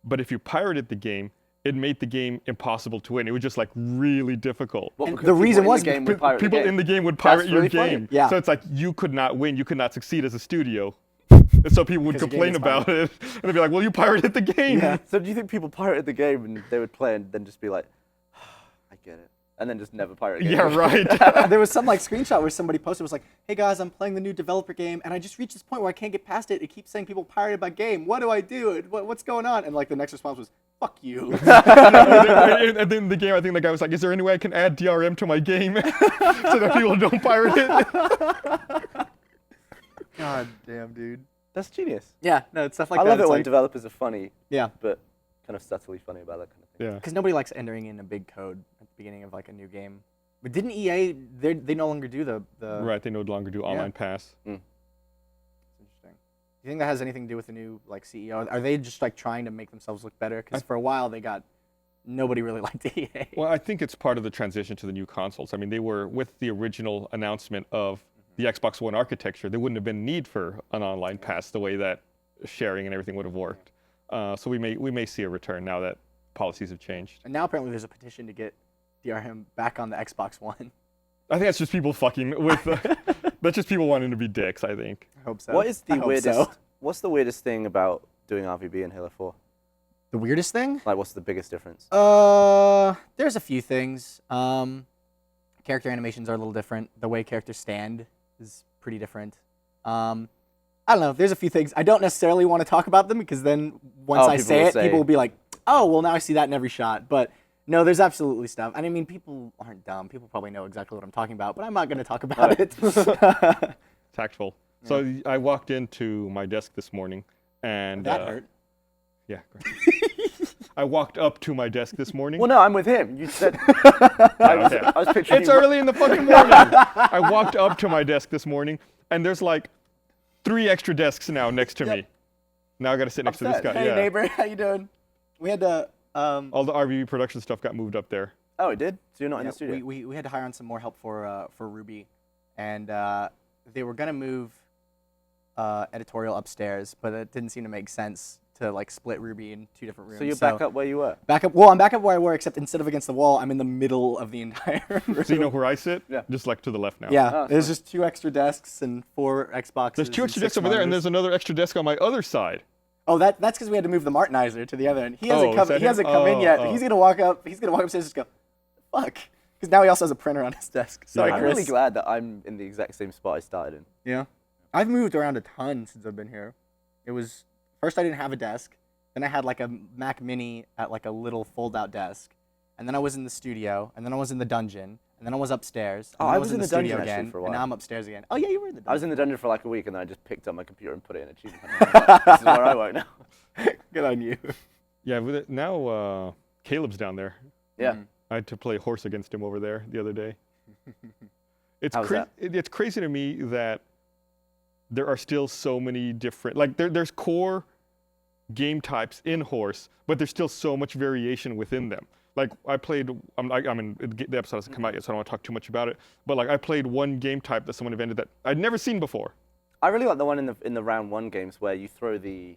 But if you pirated the game, it made the game impossible to win. It was just like really difficult. What, And because the people reason in the was game would pirate the People game? in the game would pirate That's your really funny. game. Yeah. So it's like you could not win, you could not succeed as a studio. And so people would Because your complain game is about it. And they'd be like, well, you pirated the game. Yeah. So do you think people pirated the game and they would play and then just be like, I get it, and then just never pirate again? Yeah, right. There was some like screenshot where somebody posted, was like, hey guys, I'm playing the new developer game and I just reached this point where I can't get past it. It keeps saying people pirated my game. What do I do? What's going on? And like the next response was, fuck you. And then the game, I think the guy was like, is there any way I can add DRM to my game so that people don't pirate it? God damn, dude. That's genius. Yeah, no, it's stuff like I that. love it It's when like- developers are funny, Yeah, but kind of subtly funny about that kind of thing. Yeah. because nobody likes entering in a big code at the beginning of like a new game. But didn't EA? They no longer do the. Right, they no longer do online pass. Interesting. Do you think that has anything to do with the new like CEO? Are they just like trying to make themselves look better? Because for a while nobody really liked EA. Well, I think it's part of the transition to the new consoles. I mean, they were, with the original announcement of the Xbox One architecture, there wouldn't have been need for an online pass the way that sharing and everything would have worked. So we may see a return now that policies have changed. And now apparently there's a petition to get DRM back on the Xbox One. I think that's just people fucking with. That's just people wanting to be dicks, I think. I hope so. What is I the hope weirdest? so. What's the weirdest thing about doing RVB in Halo 4? The weirdest thing? Like, what's the biggest difference? There's a few things. Character animations are a little different. The way characters stand is pretty different. I don't know. There's a few things. I don't necessarily want to talk about them because then once I people say will it, say- people will be like, "Oh, well, now I see that in every shot." But no, there's absolutely stuff. And I mean, people aren't dumb. People probably know exactly what I'm talking about, but I'm not going to talk about it. Tactful. So I walked into my desk this morning, and That hurt. Yeah. Great. I walked up to my desk this morning. Well, no, I'm with him. You said Okay. I was picturing It's you. early in the fucking morning. I walked up to my desk this morning, and there's like 3 extra desks now next to me. Now I got to sit next to this Upset. guy. Hey, Yeah. neighbor, how you doing? We had to. All the RVB production stuff got moved up there. Oh, it did. So you're not in Yeah, the studio. we had to hire on some more help for Ruby, and they were gonna move editorial upstairs, but it didn't seem to make sense to like split Ruby in 2 different rooms. So you're back up where you were. Back up. Well, I'm back up where I were, except instead of against the wall, I'm in the middle of the entire room. So you know where I sit? Yeah. Just like to the left now. Yeah, Oh, there's just 2 extra desks and 4 Xboxes. There's 2 and extra 6 desks over there, and monitors. there's another extra desk on my other side. Oh, that's because we had to move the Martinizer to the other end. He hasn't Oh, come. is that He hasn't him? come in yet. Oh. He's gonna walk up. He's gonna walk upstairs and just go, fuck, because now he also has a printer on his desk. Sorry, Yeah. I'm Chris. really glad that I'm in the exact same spot I started in. Yeah. I've moved around a ton since I've been here. It was first I didn't have a desk, then I had like a Mac Mini at like a little fold-out desk, and then I was in the studio, and then I was in the dungeon, and then I was upstairs. And Oh, then I was in the dungeon studio actually again, for a and now while. I'm upstairs again. Oh yeah, you were in the dungeon. I was in the dungeon for like a week, and then I just picked up my computer and put it in achievement hunter. This is where I work now. Good on you. Yeah, with it, now Caleb's down there. Yeah. I had to play horse against him over there the other day. It's How's that? It's crazy to me that there are still so many different, like there's core game types in horse, but there's still so much variation within them. like I played. I mean, the episode hasn't come out yet, so I don't want to talk too much about it. But like I played one game type that someone invented that I'd never seen before. I really like the one in the round 1 games where you throw the.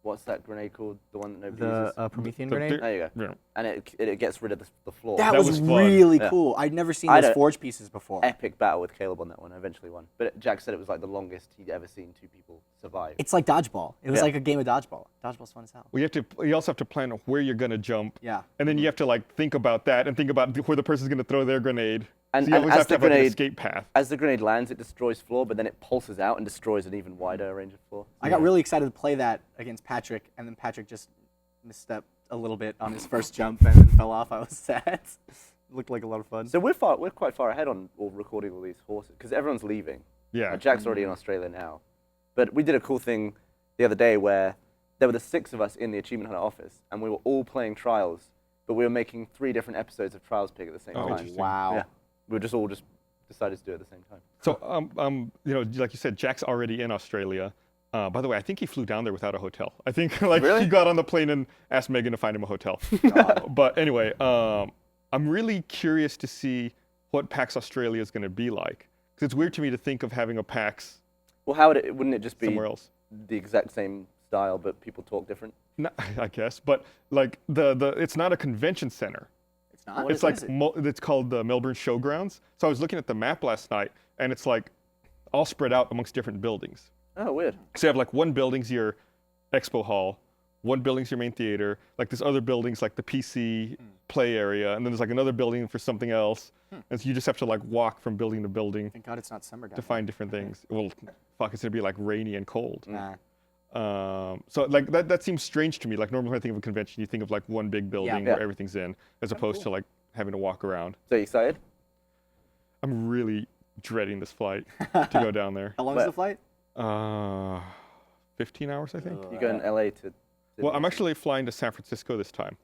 What's that grenade called? The one that nobody uses. The Promethean The- grenade? There you go. Yeah. And it gets rid of the floor. That That was was fun. really Yeah. cool. I'd never seen I those don't- forge pieces before. Epic battle with Caleb on that one. I eventually won. But Jack said it was like the longest he'd ever seen 2 people survive. It's like dodgeball. It was Yeah. like a game of dodgeball. Dodgeball's fun as hell. Well, you also have to plan where you're gonna jump. Yeah. And then you have to like think about that and think about where the person's gonna throw their grenade. And- so you and always as have to the have like, an grenade- escape path. As the grenade lands, it destroys floor, but then it pulses out and destroys an even wider range of floor. I got really excited to play that against Patrick, and then Patrick just misstepped a little bit on his first jump and then fell off. I was sad. Looked like a lot of fun. So we're quite far ahead on recording all these horses because everyone's leaving. Yeah. Jack's already in Australia now, but we did a cool thing the other day where there were the 6 of us in the Achievement Hunter office, and we were all playing Trials, but we were making 3 different episodes of Trials Pig at the same Oh, time. interesting. Wow. Yeah, we were all decided to do it at the same time. So, you know, like you said, Jack's already in Australia. By the way, I think he flew down there without a hotel. I think like Really? he got on the plane and asked Megan to find him a hotel. But anyway, I'm really curious to see what PAX Australia is going to be like. Because it's weird to me to think of having a PAX Well, wouldn't it just be somewhere else. the exact same style, but people talk different? No, I guess, but like it's not a convention center. It's not. What It's is like it? it's called the Melbourne Showgrounds. So I was looking at the map last night, and it's like all spread out amongst different buildings. Oh, weird. So you have like one building's your expo hall, one building's your main theater, like there's other buildings like the PC play area, and then there's like another building for something else. And so you just have to like walk from building to building Thank God it's not summer down to find different things. Well, fuck, it's gonna be like rainy and cold. Nah. So like that seems strange to me. Like normally when I think of a convention, you think of like one big building Yeah. where everything's in, as opposed to like having to walk around. So you excited? I'm really dreading this flight to go down there. How long is the flight? 15 hours, I think. You go in LA to. Well, I'm actually flying to San Francisco this time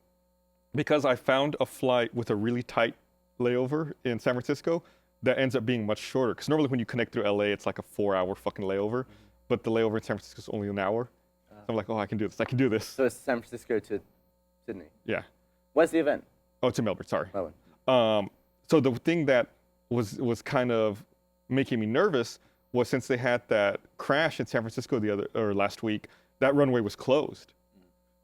because I found a flight with a really tight layover in San Francisco that ends up being much shorter. Because normally when you connect through LA, it's like a 4-hour fucking layover, but the layover in San Francisco is only an hour. So I'm like, oh, I can do this. I can do this. So it's San Francisco to Sydney. Yeah. Where's the event? Oh, it's in Melbourne. Sorry. Melbourne. So the thing that was kind of making me nervous was since they had that crash in San Francisco last week, that runway was closed.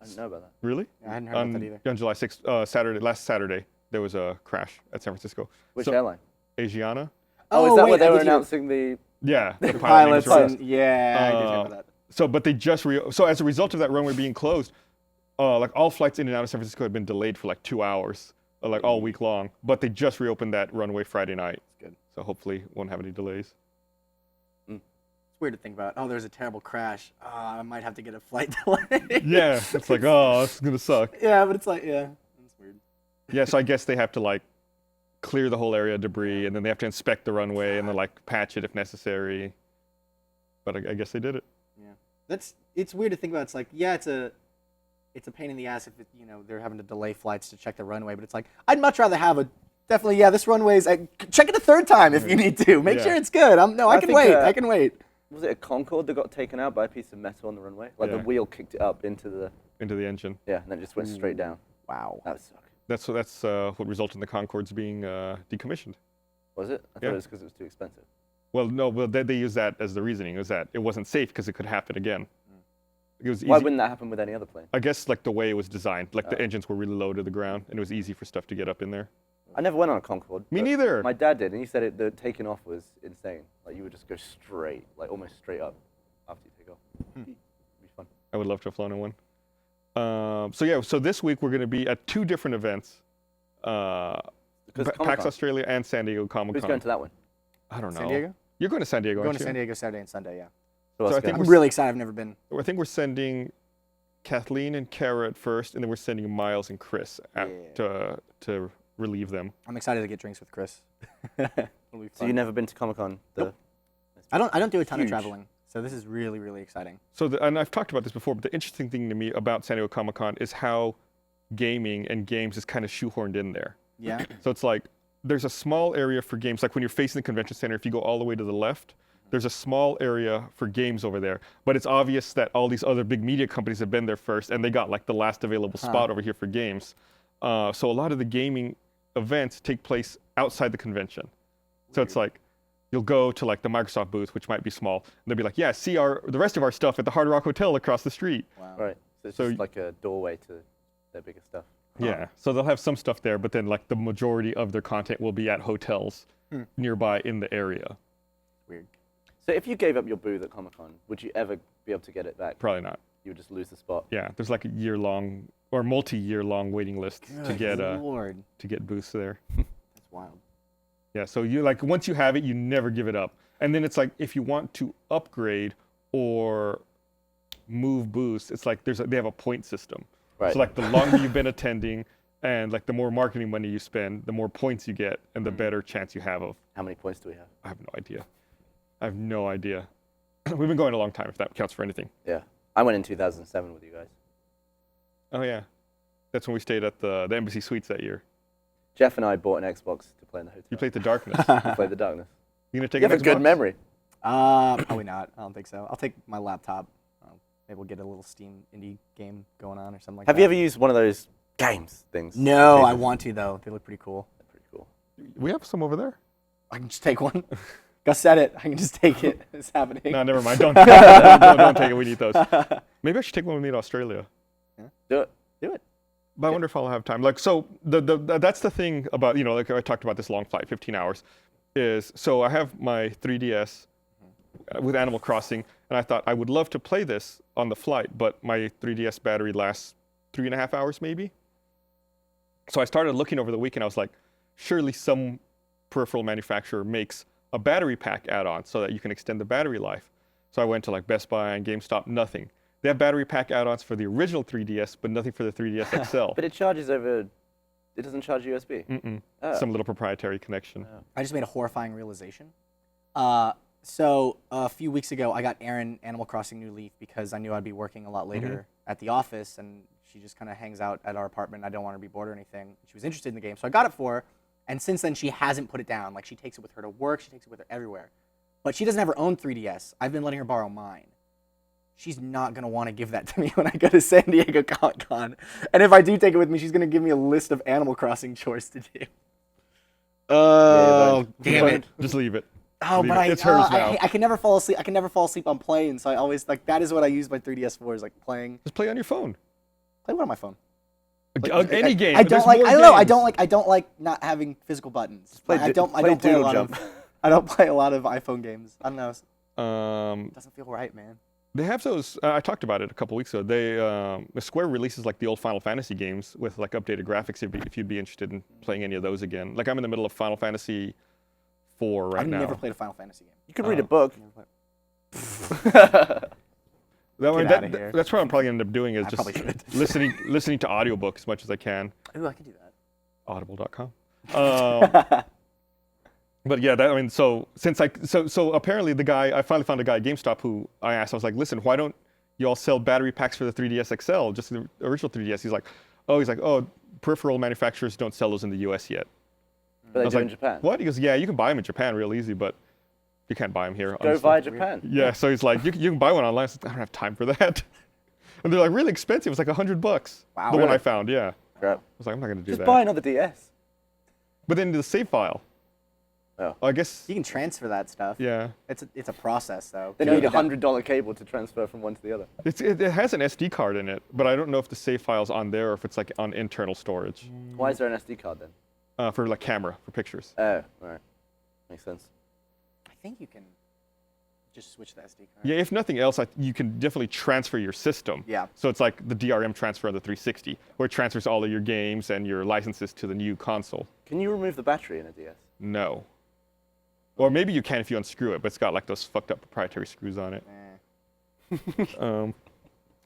I didn't know about that. Really? I hadn't heard about that either. On July 6th, last Saturday, there was a crash at San Francisco. Which So- airline? Asiana. Oh, is that wait, where they I were did hear- announcing the? Yeah. The Pilots names were- and yeah, I did hear about that. So, but they just so as a result of that runway being closed, like all flights in and out of San Francisco had been delayed for like 2 hours, like all week long. But they just reopened that runway Friday night. Good. So hopefully won't have any delays. It's weird to think about. Oh, there's a terrible crash. I might have to get a flight delay. Yeah, it's like, oh, it's gonna suck. Yeah, but it's like, yeah, it's weird. Yeah, so I guess they have to like clear the whole area of debris, and then they have to inspect the runway and then like patch it if necessary. But I guess they did it. Yeah, it's weird to think about. It's like, yeah, it's a pain in the ass if they're having to delay flights to check the runway. But it's like, I'd much rather have definitely, yeah, this runway's check it a third time if you need to. Make Yeah. sure it's good. I can think, wait. I can wait. Was it a Concorde that got taken out by a piece of metal on the runway? Like Yeah. the wheel kicked it up into the. Into the engine. Yeah, and then it just went straight down. Wow. That would suck. That's what resulted in the Concords being decommissioned. Was it? I thought Yeah. it was because it was too expensive. Well, no, well they use that as the reasoning, is that it wasn't safe because it could happen again. It was Why easy. wouldn't that happen with any other plane? I guess like the way it was designed, like the engines were really low to the ground, and it was easy for stuff to get up in there. I never went on a Concorde. Me but neither. My dad did, and he said the taking off was insane. Like you would just go straight, like almost straight up after you take off. It'd be fun. I would love to have flown in one. So this week we're going to be at 2 different events, Because PAX Comic-Con. Australia and San Diego Comic Who's Con. going to that one? I don't know. San Diego? You're going to San Diego, We're going aren't to you? San Diego Saturday and Sunday. Yeah. Who else So I is think going? I'm really excited. I've never been. I think we're sending Kathleen and Kara at first, and then we're sending Miles and Chris out to relieve them. I'm excited to get drinks with Chris. It'll be So fun. you've never been to Comic-Con? I don't do a ton Huge. of traveling, so this is really, really exciting. So, and I've talked about this before, but the interesting thing to me about San Diego Comic Con is how gaming and games is kind of shoehorned in there. Yeah. So it's like there's a small area for games. Like when you're facing the convention center, if you go all the way to the left, there's a small area for games over there. But it's obvious that all these other big media companies have been there first, and they got like the last available spot over here for games. So a lot of the gaming events take place outside the convention. So it's like, you'll go to like the Microsoft booth, which might be small, and they'll be like, yeah, see the rest of our stuff at the Hard Rock Hotel across the street. Wow. Right. So it's So just like a doorway to their bigger stuff. Yeah, so they'll have some stuff there, but then like the majority of their content will be at hotels nearby in the area. Weird. So if you gave up your booth at Comic-Con, would you ever be able to get it back? Probably not. You would just lose the spot. Yeah, there's like a year-long or multi-year-long waiting list to Lord. get booths there. That's wild. Yeah, so you like once you have it, you never give it up. And then it's like if you want to upgrade or move booths, it's like they have a point system. Right. So like the longer you've been attending and like the more marketing money you spend, the more points you get and the better chance you have of. How many points do we have? I have no idea. We've been going a long time if that counts for anything. Yeah. I went in 2007 with you guys. Oh yeah. That's when we stayed at the Embassy Suites that year. Jeff and I bought an Xbox to play in the hotel. You played the Darkness. We played the Darkness. You gonna take You an have a good Xbox? memory. Probably not. I don't think so. I'll take my laptop. Maybe we'll get a little Steam indie game going on or something like that. Have you ever used one of those games things? No, I Papers? want to though. They look pretty cool. They're pretty cool. We have some over there. I can just take one. Gus said it. I can just take it. It's happening. No, never mind. Don't take it. We need those. Maybe I should take one with me to Australia. Do it. Do it. But I wonder if I'll have time. Like, so that's the thing about, like I talked about this long flight, 15 hours, is so I have my 3DS with Animal Crossing, and I thought I would love to play this on the flight, but my 3DS battery lasts 3.5 hours maybe. So I started looking over the weekend. I was like, surely some peripheral manufacturer makes a battery pack add-on so that you can extend the battery life. So I went to like Best Buy and GameStop, nothing. They have battery pack add-ons for the original 3DS, but nothing for the 3DS XL. But it charges over. It doesn't charge USB. Mm-mm. Oh. Some little proprietary connection. I just made a horrifying realization. So a few weeks ago, I got Erin Animal Crossing New Leaf because I knew I'd be working a lot later at the office, and she just kind of hangs out at our apartment. I don't want her to be bored or anything. She was interested in the game, so I got it for her. And since then, she hasn't put it down. Like, she takes it with her to work. She takes it with her everywhere. But she doesn't have her own 3DS. I've been letting her borrow mine. She's not going to want to give that to me when I go to San Diego Comic-Con. And if I do take it with me, she's going to give me a list of Animal Crossing chores to do. Oh, damn it. Just leave it. Oh, Leave but it. It's hers now. I can never fall asleep. I can never fall asleep on playing, so I always, like, that is what I use my 3DS for, is, like, playing. Just play on your phone. Play what on my phone? Any game. I but there's don't like. more I don't know. games. I don't like not having physical buttons. play I don't play a Doodle lot Jump. of. I don't play a lot of iPhone games. I don't know. It Um, doesn't feel right, man. They have those. I talked about it a couple weeks ago. The Square releases like the old Final Fantasy games with like updated graphics. If you'd be interested in playing any of those again. Like I'm in the middle of Final Fantasy 4 right I've now. never played a Final Fantasy game. You could read a book. That one, Get outta here. that's what I'm probably gonna end up doing is I just probably should. listening to audiobooks as much as I can. Ooh, I can do that. Audible.com. But yeah, so apparently I finally found a guy at GameStop who I asked. I was like, listen, why don't you all sell battery packs for the 3DS XL, just the original 3DS? He's like, peripheral manufacturers don't sell those in the U.S. yet. But I they was do like, in Japan. What? He goes, yeah, you can buy them in Japan real easy, but you can't buy them here. Go honestly." via Japan. Yeah, so he's like, you can buy one online. I said, I don't have time for that. And they're like really expensive. It's like $100. Wow. The one Really? I found, yeah. Crap. I was like, I'm not gonna do Just that. buy another DS. But then the save file. Oh. I guess. You can transfer that stuff. Yeah. It's a process though. Then you need a $100 cable to transfer from one to the other. It has an SD card in it, but I don't know if the save file's on there or if it's like on internal storage Why is there an SD card then? for like camera for pictures. Oh, right. Makes sense. I think you can just switch the SD card. Yeah, if nothing else, you can definitely transfer your system. Yeah. So it's like the DRM transfer on the 360, where it transfers all of your games and your licenses to the new console. Can you remove the battery in a DS? No. Or maybe you can if you unscrew it, but it's got like those fucked up proprietary screws on it.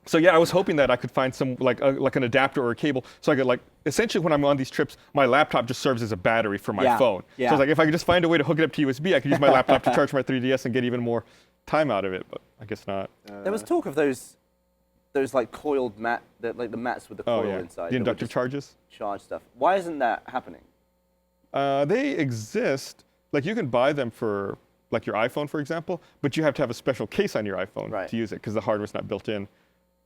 So yeah, I was hoping that I could find some like an adapter or a cable, so I could like essentially when I'm on these trips, my laptop just serves as a battery for my Yeah, phone. yeah. So it's like if I could just find a way to hook it up to USB, I could use my laptop to charge my 3DS and get even more time out of it. But I guess not. There was talk of those like coiled like the mats with the coil Oh yeah, inside. the that would inductive just charges. charge stuff. Why isn't that happening? They exist. Like you can buy them for like your iPhone, for example, but you have to have a special case on your iPhone Right. to use it because the hardware's not built in.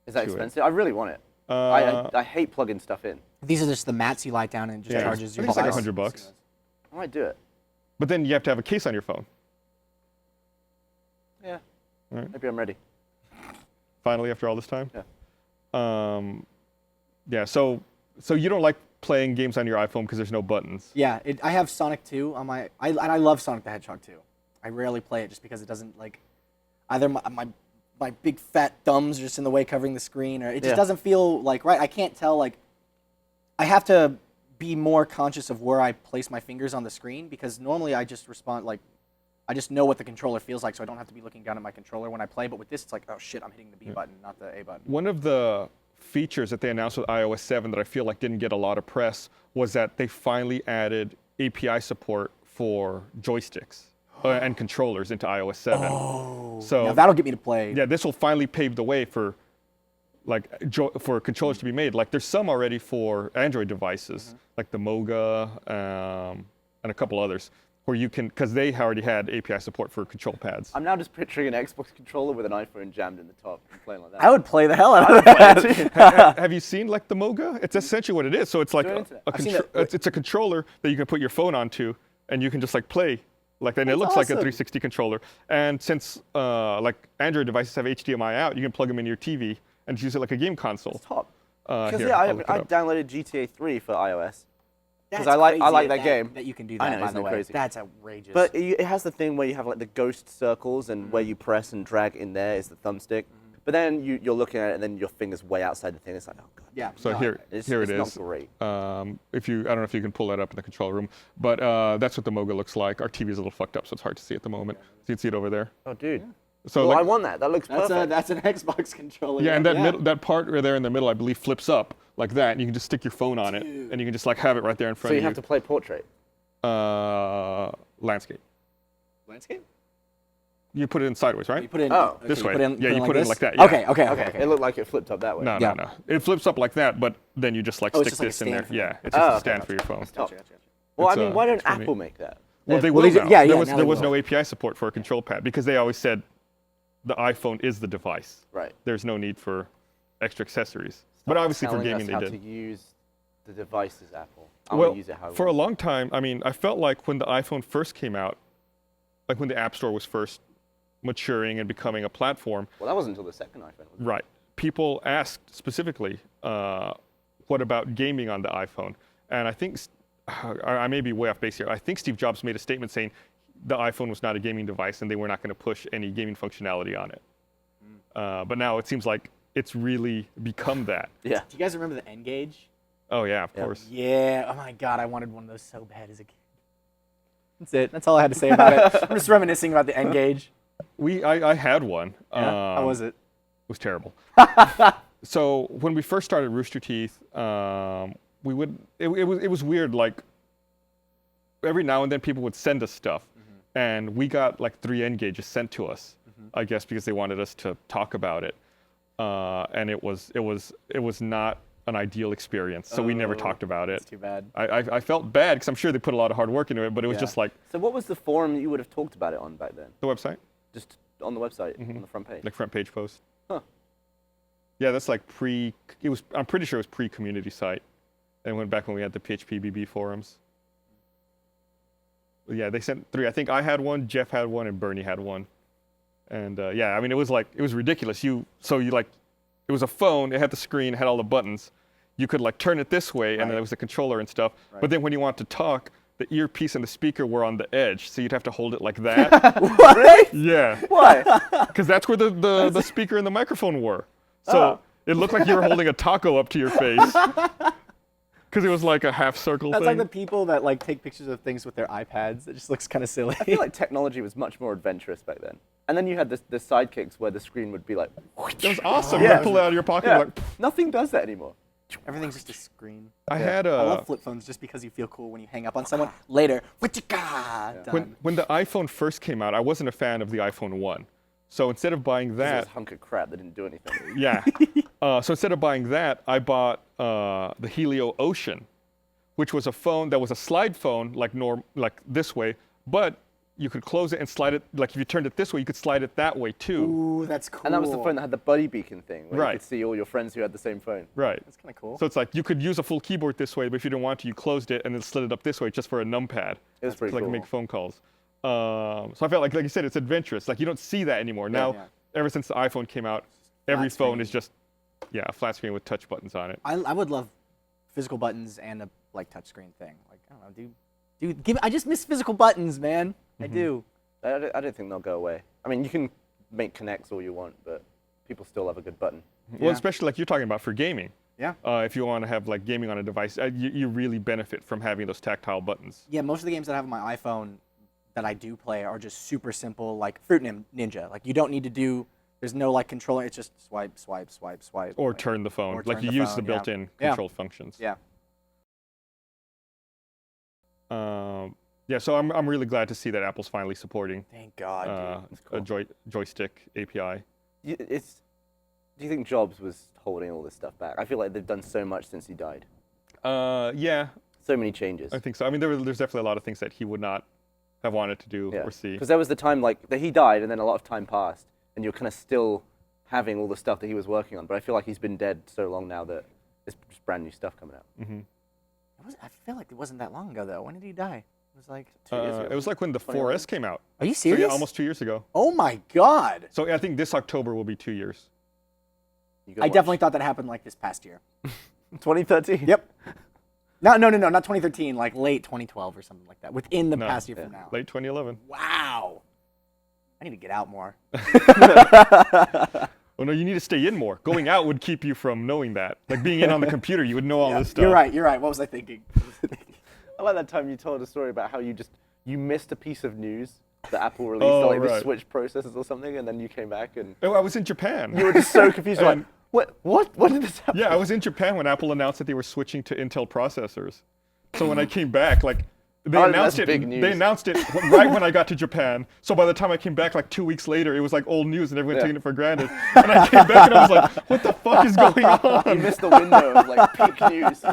Is that to it. expensive? I really want it. I hate plugging stuff in. These are just the mats you lie down and it just Yeah, charges I your think it's like device. $100. I might do it. But then you have to have a case on your phone. Yeah. Right. Maybe I'm ready. Finally, after all this time. Yeah. Yeah. So you don't like playing games on your iPhone because there's no buttons. Yeah, I have Sonic 2 on my, and I love Sonic the Hedgehog 2. I rarely play it just because it doesn't like, either my big fat thumbs are just in the way covering the screen, or it just doesn't feel like right. I can't tell, like, I have to be more conscious of where I place my fingers on the screen, because normally I just respond, like, I just know what the controller feels like, so I don't have to be looking down at my controller when I play. But with this, it's like, oh shit, I'm hitting the B button, not the A button. One of the features that they announced with iOS 7 that I feel like didn't get a lot of press was that they finally added API support for joysticks and controllers into iOS 7. Oh, so now that'll get me to play. Yeah, this will finally pave the way for for controllers to be made. Like there's some already for Android devices, like the Moga and a couple others, where you can, because they already had API support for control pads. I'm now just picturing an Xbox controller with an iPhone jammed in the top and playing like that. I would play the hell out of that. Have you seen like the Moga? It's essentially what it is. So it's like I've seen it. it's a controller that you can put your phone onto, and you can just like play. Like, and it looks like a 360 controller. And since like Android devices have HDMI out, you can plug them into your TV and use it like a game console. It's top. Here, Because I'll I look it up. downloaded GTA 3 for iOS. That's I like crazy that game. That you can do I that, know, by isn't the it way. crazy? That's outrageous. But it has the thing where you have like the ghost circles, and where you press and drag in there is the thumbstick. But then you're looking at it, and then your finger's way outside the thing. It's like, oh god. yeah. So no, here It's it not is. great. If you, I don't know if you can pull that up in the control room, but that's what the Moga looks like. Our TV is a little fucked up, so it's hard to see at the moment. So you can see it over there. Oh dude. So Well, like, I want that. That looks perfect. That's an Xbox controller. yeah, and that part right there in the middle, I believe, flips up like that, and you can just stick your phone on it, and you can just like have it right there in front So you of you. have to play portrait. Landscape. Landscape? You put it in sideways, right? You put it in, Oh. okay, This you way. put it in, Yeah, you put it in this? like that, yeah. Okay. It looked like it flipped up that way. No, Yeah. no. It flips up like that, but then you just like Oh, it's stick just like a this in there. stand for Yeah, the- it's just Oh, a okay. stand for your phone. Top. Gotcha. Well, I It's, mean, why don't it's really Apple neat. make that? Well, they well, will they now. did- yeah, there yeah, was now there they was will. no API support for a control pad because they always said the iPhone is the device. Right. There's no need for extra accessories. But obviously for Telling gaming us they how did. to use the device as Apple. I Well, want to use it how I for a want. long time, I mean, I felt like when the iPhone first came out, like when the App Store was first maturing and becoming a platform, Well, that wasn't until the second iPhone. Was it? right? People asked specifically, what about gaming on the iPhone? And I think, I may be way off base here, I think Steve Jobs made a statement saying the iPhone was not a gaming device and they were not going to push any gaming functionality on it. But now it seems like it's really become that. Yeah. Do you guys remember the N-Gage? Oh yeah, of course. Yeah. Oh my god, I wanted one of those so bad as a kid. That's it. That's all I had to say about it. I'm just reminiscing about the N-Gage. I had one. Yeah. How was it? It was terrible. So when we first started Rooster Teeth, we would it was weird. Like every now and then people would send us stuff, and we got like 3 N-Gages sent to us. I guess because they wanted us to talk about it, and it was not an ideal experience. So we never talked about it. It's too bad. I felt bad because I'm sure they put a lot of hard work into it, but it was Yeah. just like So what was the forum that you would have talked about it on back then? the website, Just on the website, on the front page. like front page post. Huh. Yeah, that's like I'm pretty sure it was pre-community site, and went back when we had the PHP BB forums. But yeah, they sent 3. I think I had one, Jeff had one, and Bernie had one. And yeah, I mean, it was ridiculous. It was a phone. It had the screen, it had all the buttons. You could like turn it this way, and then there was the controller and stuff. Right. But then when you want to talk, the earpiece and the speaker were on the edge, so you'd have to hold it like that. Really? Yeah, Why? because that's where the speaker and the microphone were. So it looked like you were holding a taco up to your face. Because it was like a half circle That's thing. like the people that like take pictures of things with their iPads. It just looks kind of silly. I feel like technology was much more adventurous back then. And then you had the sidekicks where the screen would be like, That was awesome. Yeah. You pull it out of your pocket. yeah, Like, nothing does that anymore. Everything's just a screen. I had I a love flip phones just because you feel cool when you hang up on someone. Later, done. when the iPhone first came out, I wasn't a fan of the iPhone 1. So instead of buying It was that, a hunk of crap that didn't do anything. yeah. So instead of buying that, I bought the Helio Ocean, which was a phone that was a slide phone, like this way, but you could close it and slide it. Like if you turned it this way, you could slide it that way too. Ooh, that's cool. And that was the phone that had the buddy beacon thing, where you Right. could see all your friends who had the same phone. Right. That's kind of cool. So it's like you could use a full keyboard this way, but if you didn't want to, you closed it and then slid it up this way just for a numpad. It was pretty to, like cool. make phone calls. So I felt like you said, it's adventurous. Like you don't see that anymore. Now, yeah. ever since the iPhone came out, every Flat phone screen. is just, a flat screen with touch buttons on it. I would love physical buttons and a like touchscreen thing. Like I don't know, dude, I just miss physical buttons, man. I do. I don't think they'll go away. I mean, you can make connects all you want, but people still love a good button. Well, Yeah. especially like you're talking about for gaming. Yeah. If you want to have like gaming on a device, you really benefit from having those tactile buttons. Yeah, most of the games that I have on my iPhone that I do play are just super simple, like Fruit Ninja. Like you don't need to do. There's no like controller. It's just swipe, swipe, swipe, swipe. Or like, turn the phone. or Like turn you the use phone, the yeah. built-in Yeah. control functions. Yeah. Yeah, so I'm really glad to see that Apple's finally supporting Thank God, dude. a joystick API. Do you think Jobs was holding all this stuff back? I feel like they've done so much since he died. Yeah, So many changes. I think so. I mean, there's definitely a lot of things that he would not have wanted to do or see. Because there was the time like that he died, and then a lot of time passed, and you're kind of still having all the stuff that he was working on. But I feel like he's been dead so long now that there's just brand new stuff coming out. I feel like it wasn't that long ago though. When did he die? It was like 2 years ago. It was like when the 2011. 4S came out. Are you So, yeah, serious? almost 2 years ago. Oh my God. So yeah, I think this October will be 2 years. You gotta I watch. definitely thought that happened like this past year. 2013. Yep. No, not 2013. Like late 2012 or something like that. Within the No. past year from now. Late 2011. Wow. I need to get out more. Oh no, you need to stay in more. Going out would keep you from knowing that. Like being in on the computer, you would know all this stuff. You're right. You're right. What was I thinking? I like that time you told a story about how you missed a piece of news that Apple released, Oh, like the right. switch processors or something, and then you came back and Oh, I was in Japan. you were just so confused. Like, And- what did this happen? Yeah, I was in Japan when Apple announced that they were switching to Intel processors. So when I came back, like they Oh, announced that's it. big news. They announced it right when I got to Japan. So by the time I came back, like 2 weeks later, it was like old news and everyone Yeah. taking it for granted. And I came back and I was like, "What the fuck is going You on?" missed the window of like peak news.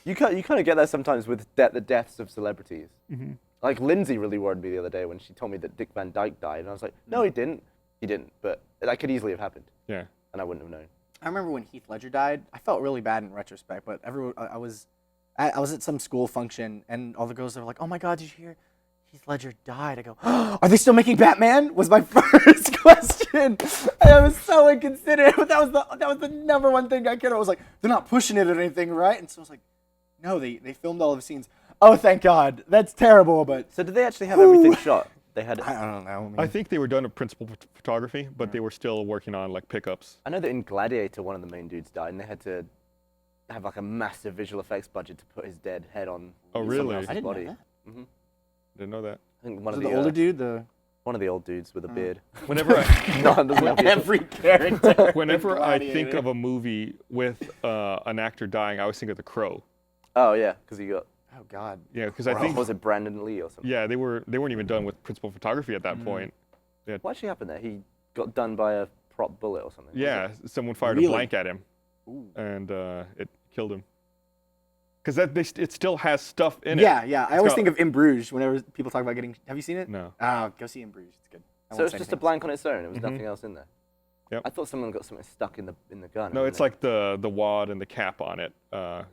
You kind of get that sometimes with the deaths of celebrities. Like Lindsay really worried me the other day when she told me that Dick Van Dyke died, and I was like, no, he didn't. He didn't, but that could easily have happened, Yeah. and I wouldn't have known. I remember when Heath Ledger died. I felt really bad in retrospect, but everyone, I was at some school function, and all the girls were like, "Oh my God, did you hear Heath Ledger died?" I go, "Are they still making Batman?" Was my first question. And I was so inconsiderate, but that was the number one thing I cared about. I was like, "They're not pushing it or anything, right?" And so I was like, "No, they filmed all of the scenes." Oh, thank God. That's terrible, but So did they actually have everything shot? They had. I don't know. I mean, I think they were done with principal photography, but they were still working on like pickups. I know that in Gladiator, one of the main dudes died, and they had to have like a massive visual effects budget to put his dead head on. Oh, someone really? else's I didn't know body. that. Didn't know that. I think one Was of it the older dude? one of the old dudes with a beard. Whenever I, No, it doesn't have beard. Every character. whenever I think Gladiator. of a movie with an actor dying, I always think of The Crow. Oh yeah, because he got. Oh God. Yeah, because I think Was it Brandon Lee or something? they weren't even done with principal photography at that point. What actually happened there? He got done by a prop bullet or something. Yeah, someone fired Really? a blank at him, and it killed him. Because it still has stuff in it. Yeah. I always got- think of In Bruges whenever people talk about getting. Have you seen it? No. Oh, go see In Bruges. It's good. I So won't it's say just a anything blank on its own. It was nothing else in there. Yep. I thought someone got something stuck in the gun. No, and it's then- like the wad and the cap on it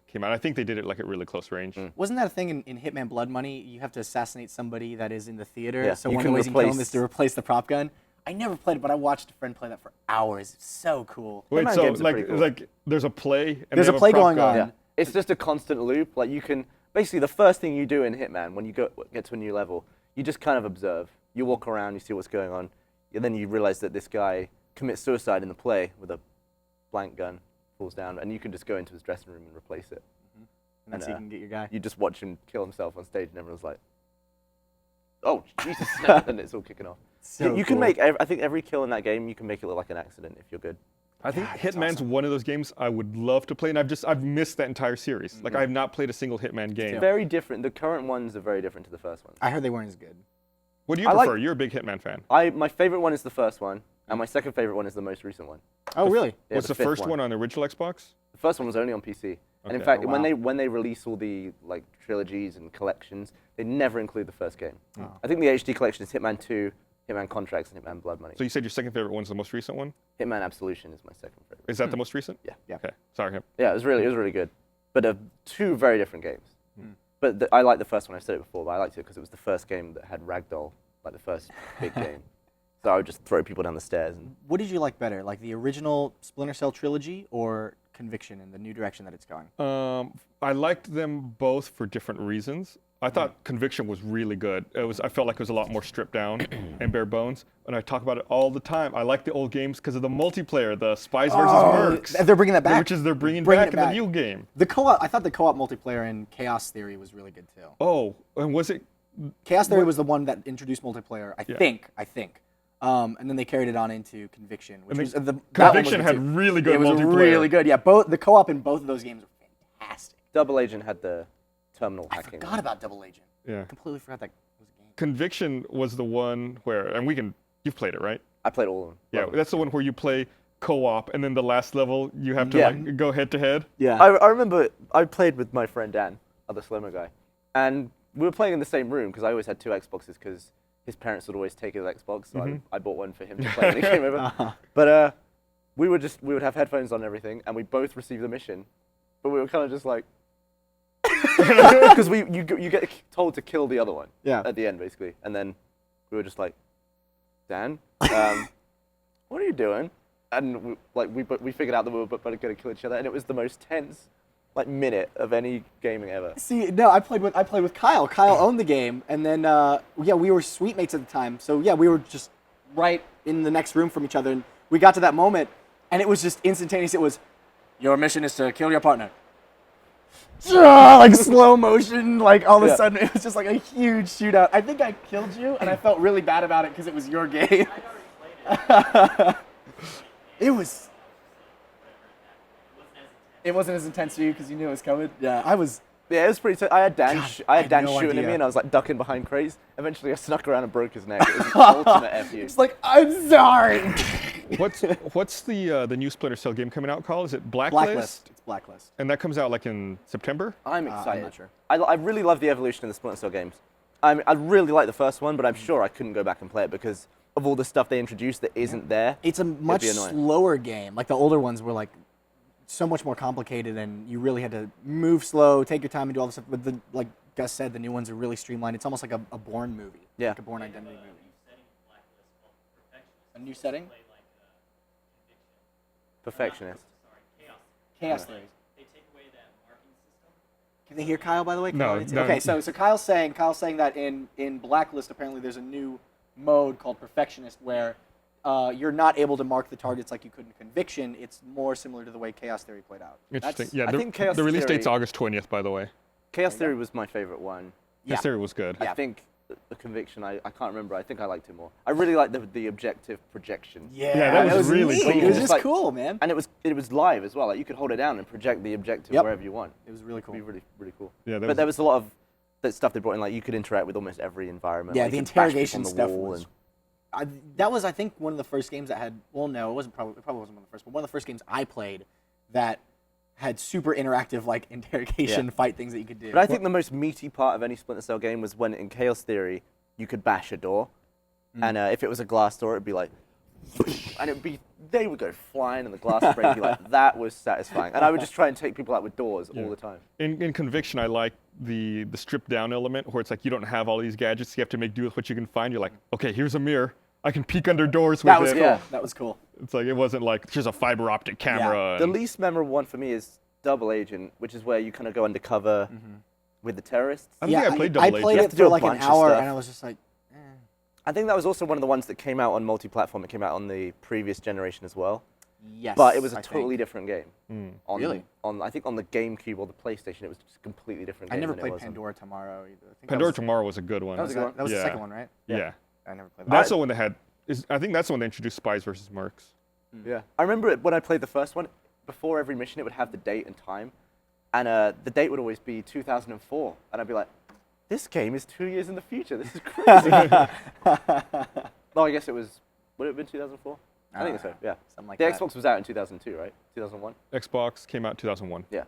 came out. I think they did it like at really close range. else. Wasn't that a thing in Hitman Blood Money? You have to assassinate somebody that is in the theater. Yeah, So you one of the can ways you can kill them replace- is to replace the prop gun. I never played it, but I watched a friend play that for hours. It's so cool. Wait, Hitman so games are like pretty cool. like there's a play. And There's they a have play prop going gun. on. Yeah. It's just a constant loop. Like you can basically the first thing you do in Hitman when you get to a new level, you just kind of observe. You walk around, you see what's going on, and then you realize that this guy commits suicide in the play with a blank gun, falls down, and you can just go into his dressing room and replace it. And then so you can get your guy. You just watch him kill himself on stage, and everyone's like, "Oh Jesus!" and it's all kicking off. So You can cool. make. I think every kill in that game, you can make it look like an accident if you're good. I think God, that's Hitman's awesome. one of those games I would love to play, and I've missed that entire series. Like I have not played a single Hitman game. Very different. The current ones are very different to the first ones. I heard they weren't as good. What do you I like- prefer? You're a big Hitman fan. My favorite one is the first one, and my second favorite one is the most recent one. Oh, really? Yeah, What's the fifth first one on the original Xbox? The first one was only on PC. And in Okay. fact, Oh, wow. when they release all the like trilogies and collections, they never include the first game. Oh. I think the HD collection is Hitman 2, Hitman Contracts, and Hitman Blood Money. So you said your second favorite one's the most recent one? Hitman Absolution is my second favorite. Is that the most recent? Yeah. Yeah. Okay. Sorry. Yeah, it was really good. But two very different games. But I like the first one. I said it before, but I liked it because it was the first game that had Ragdoll, like the first big game. So I would just throw people down the stairs. And What did you like better, like the original Splinter Cell trilogy or Conviction and the new direction that it's going? I liked them both for different reasons. I thought Conviction was really good. I felt like it was a lot more stripped down and bare bones. And I talk about it all the time. I like the old games because of the multiplayer, the Spies versus Mercs. They're bringing that back. Which is they're bringing Bringing back it in the back. new game. The co-op, I thought the co-op multiplayer in Chaos Theory was really good too. Oh, and was it? Chaos Theory was the one that introduced multiplayer, I Yeah. think. And then they carried it on into Conviction, which And was that one was Conviction good had too. really good It was multiplayer. really good. Yeah, the co-op in both of those games were fantastic. Double Agent had the terminal I hacking. forgot about Double Agent. Yeah. Completely forgot that was a game. Conviction was the one where, and you've played it, right? I played all of them. Yeah, Love them. that's the one where you play co-op, and then the last level you have to Yeah. like go head to head. Yeah. I remember I played with my friend Dan, other slow-mo guy, and we were playing in the same room because I always had two Xboxes because his parents would always take his Xbox, so I bought one for him to play when he came over. But we would have headphones on and everything, and we both received the mission, but we were kind of just like, because you get told to kill the other one at the end basically, and then we were just like, Dan, what are you doing? And we figured out that we were going to kill each other, and it was the most tense minute of any gaming ever. See, no, I played with Kyle. Kyle owned the game, and then we were suite mates at the time. So yeah, we were just right in the next room from each other, and we got to that moment, and it was just instantaneous. It was, your mission is to kill your partner. Like slow motion, like all of a sudden it was just like a huge shootout. I think I killed you, and I felt really bad about it because it was your game. I'd already played it. It was. It wasn't It wasn't as as intense. intense for you because you knew it was coming. Yeah, I was. Yeah, it was pretty. I had Dan. I had Dan no shooting at idea. me, and I was like ducking behind crates. Eventually, I snuck around and broke his neck. It was the ultimate fu. It's like, I'm sorry. What's the new Splinter Cell game coming out called? Is it Blacklist? Blacklist. It's Blacklist. And that comes out like in September? I'm excited. not sure. I really love the evolution of the Splinter Cell games. I really like the first one, but I'm sure I couldn't go back and play it because of all the stuff they introduced that isn't there. It's a much be annoying. slower game. Like the older ones were like so much more complicated, and you really had to move slow, take your time, and do all this stuff. But like Gus said, the new ones are really streamlined. It's almost like a Bourne movie. Yeah. Like a Bourne Identity movie. A new setting? Perfectionist. Chaos Theories. They take away that marking system. Can they hear Kyle, by the way? No, no. Okay, so Kyle's saying that in Blacklist apparently there's a new mode called Perfectionist where you're not able to mark the targets like you could in Conviction. It's more similar to the way Chaos Theory played out. Interesting. That's- Yeah, I the, think Chaos the release date's Theory- August 20th, by the way. Chaos Theory was my favorite one. Yeah. Chaos Theory was good. I think the Conviction, I can't remember. I think I liked it more. I really liked the objective projection. Yeah, that was really neat. cool. It was It's just like- cool, man. And it was live as well. Like you could hold it down and project the objective Yep. wherever you want. It was really cool. It'd be really cool. Yeah, that but there was a lot of that stuff they brought in. Like you could interact with almost every environment. Yeah, like, the you could bash people interrogation on the stuff wall was. and- That was, I think, one of the first games that had. Well, no, it probably wasn't one of the first, but one of the first games I played that had super interactive like interrogation Yeah. fight things that you could do. But I think the most meaty part of any Splinter Cell game was when in Chaos Theory you could bash a door, and if it was a glass door, it'd be like, and they would go flying and the glass would break. You'd be like, that was satisfying. And I would just try and take people out with doors all the time. In Conviction, I like the stripped down element where it's like you don't have all these gadgets. You have to make do with what you can find. You're like, okay, here's a mirror. I can peek under doors with that was it. cool. Yeah. That was cool. It's like it wasn't like here's a fiber optic camera. The and- least memorable one for me is Double Agent, which is where you kind of go undercover with the terrorists. I don't think I played I Double played Agent. have it to do for a like an bunch of hour, stuff. and I was just like, I think that was also one of the ones that came out on multi-platform. It came out on the previous generation as well. yes. But it was a I totally think. different game. On, Really? I think on the GameCube or the PlayStation, it was just a completely different I game. never than it played was on- Pandora Tomorrow either. I think Pandora that was, Tomorrow was a good one. That was, a good one. That was the Yeah. second one, right? Yeah. I never played that. That's the one that had. I think that's the one that introduced Spies versus Mercs. Yeah. I remember it when I played the first one, before every mission it would have the date and time. And the date would always be 2004. And I'd be like, this game is 2 years in the future. This is crazy. No, I guess it was, would it have been 2004? I think so, yeah. Something like the that. Xbox was out in 2002, right? 2001? Xbox came out 2001. Yeah.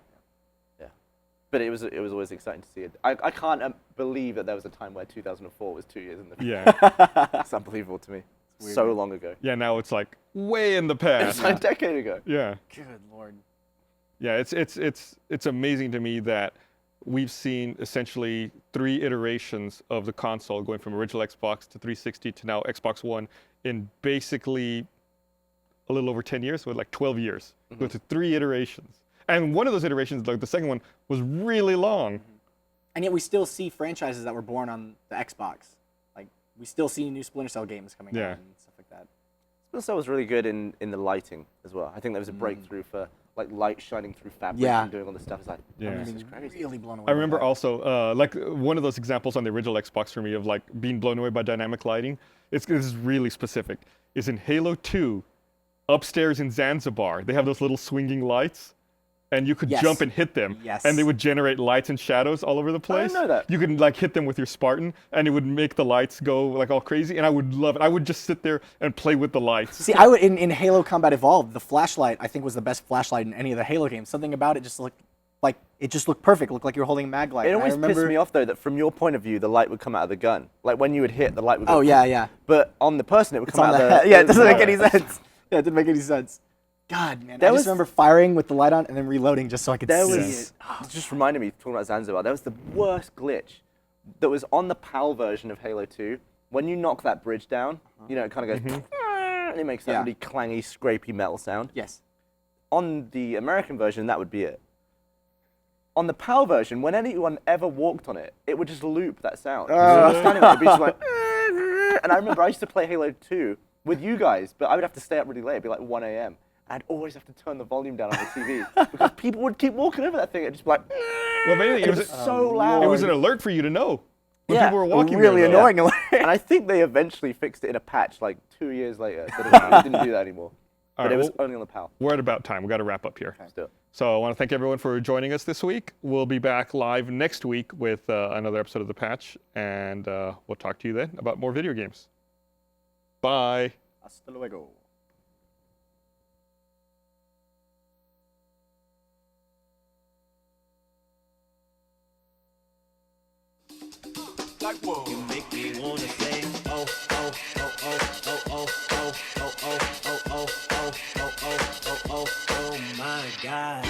But it was always exciting to see it. I can't believe that there was a time where 2004 was 2 years in the future. Yeah. It's unbelievable to me. So long ago. Yeah, now it's like way in the It's past. like a decade ago. Yeah. Good lord. Yeah, it's amazing to me that we've seen essentially 3 iterations of the console going from original Xbox to 360 to now Xbox One in basically a little over 10 years, with like 12 years. Go to 3 iterations. And one of those iterations, like the second one, was really long. And yet we still see franchises that were born on the Xbox. Like, we still see new Splinter Cell games coming Yeah. out and stuff like that. Splinter Cell was really good in the lighting as well. I think there was a breakthrough for like light shining through fabric Yeah. and doing all this stuff. It's like, Yeah. this is crazy. Really blown away. I remember by that. also, like one of those examples on the original Xbox for me of like being blown away by dynamic lighting. This is really specific. Is in Halo 2, upstairs in Zanzibar, they have those little swinging lights, and you could Yes. jump and hit them, Yes. and they would generate lights and shadows all over the place. know that. You could like hit them with your Spartan, and it would make the lights go like all crazy, and I would love it. I would just sit there and play with the lights. See, I would in Halo Combat Evolved, the flashlight I think was the best flashlight in any of the Halo games. Something about it just looked like it just looked perfect. It looked like you were holding a mag light. It And I always pissed me off though that from your point of view, the light would come out of the gun. Like when you would hit, the light would go. Oh yeah, yeah. But on the person, it would It's come on out the of head. Yeah, it doesn't make any Yeah. sense. Yeah, it didn't make any sense. God, man. There I was- just remember firing with the light on and then reloading just so I could There see was, it. it just reminded me, talking about Zanzibar, there was the worst glitch that was on the PAL version of Halo 2. When you knock that bridge down, you know, it kind of goes, and it makes that Yeah. really clangy, scrapey metal sound. Yes. On the American version, that would be it. On the PAL version, when anyone ever walked on it, it would just loop that sound. So I was standing there, it'd be just like, and I remember I used to play Halo 2 with you guys, but I would have to stay up really late, it'd be like 1 a.m. I'd always have to turn the volume down on the TV because people would keep walking over that thing. It'd just be like, Well, basically, it was so loud. it was an alert for you to know when Yeah, people were walking really there, though. annoying. And I think they eventually fixed it in a patch like 2 years later. So they didn't do that anymore. All But right, it was well, only on the PAL. we're at about time. We got to wrap up here. Let's do it. So I want to thank everyone for joining us this week. We'll be back live next week with another episode of The Patch, and we'll talk to you then about more video games. Bye. Hasta luego. Like whoa. You make me wanna say, oh, oh, oh, oh, oh, oh, oh, oh, oh, oh, oh, oh, oh, oh, oh, oh, oh, my God.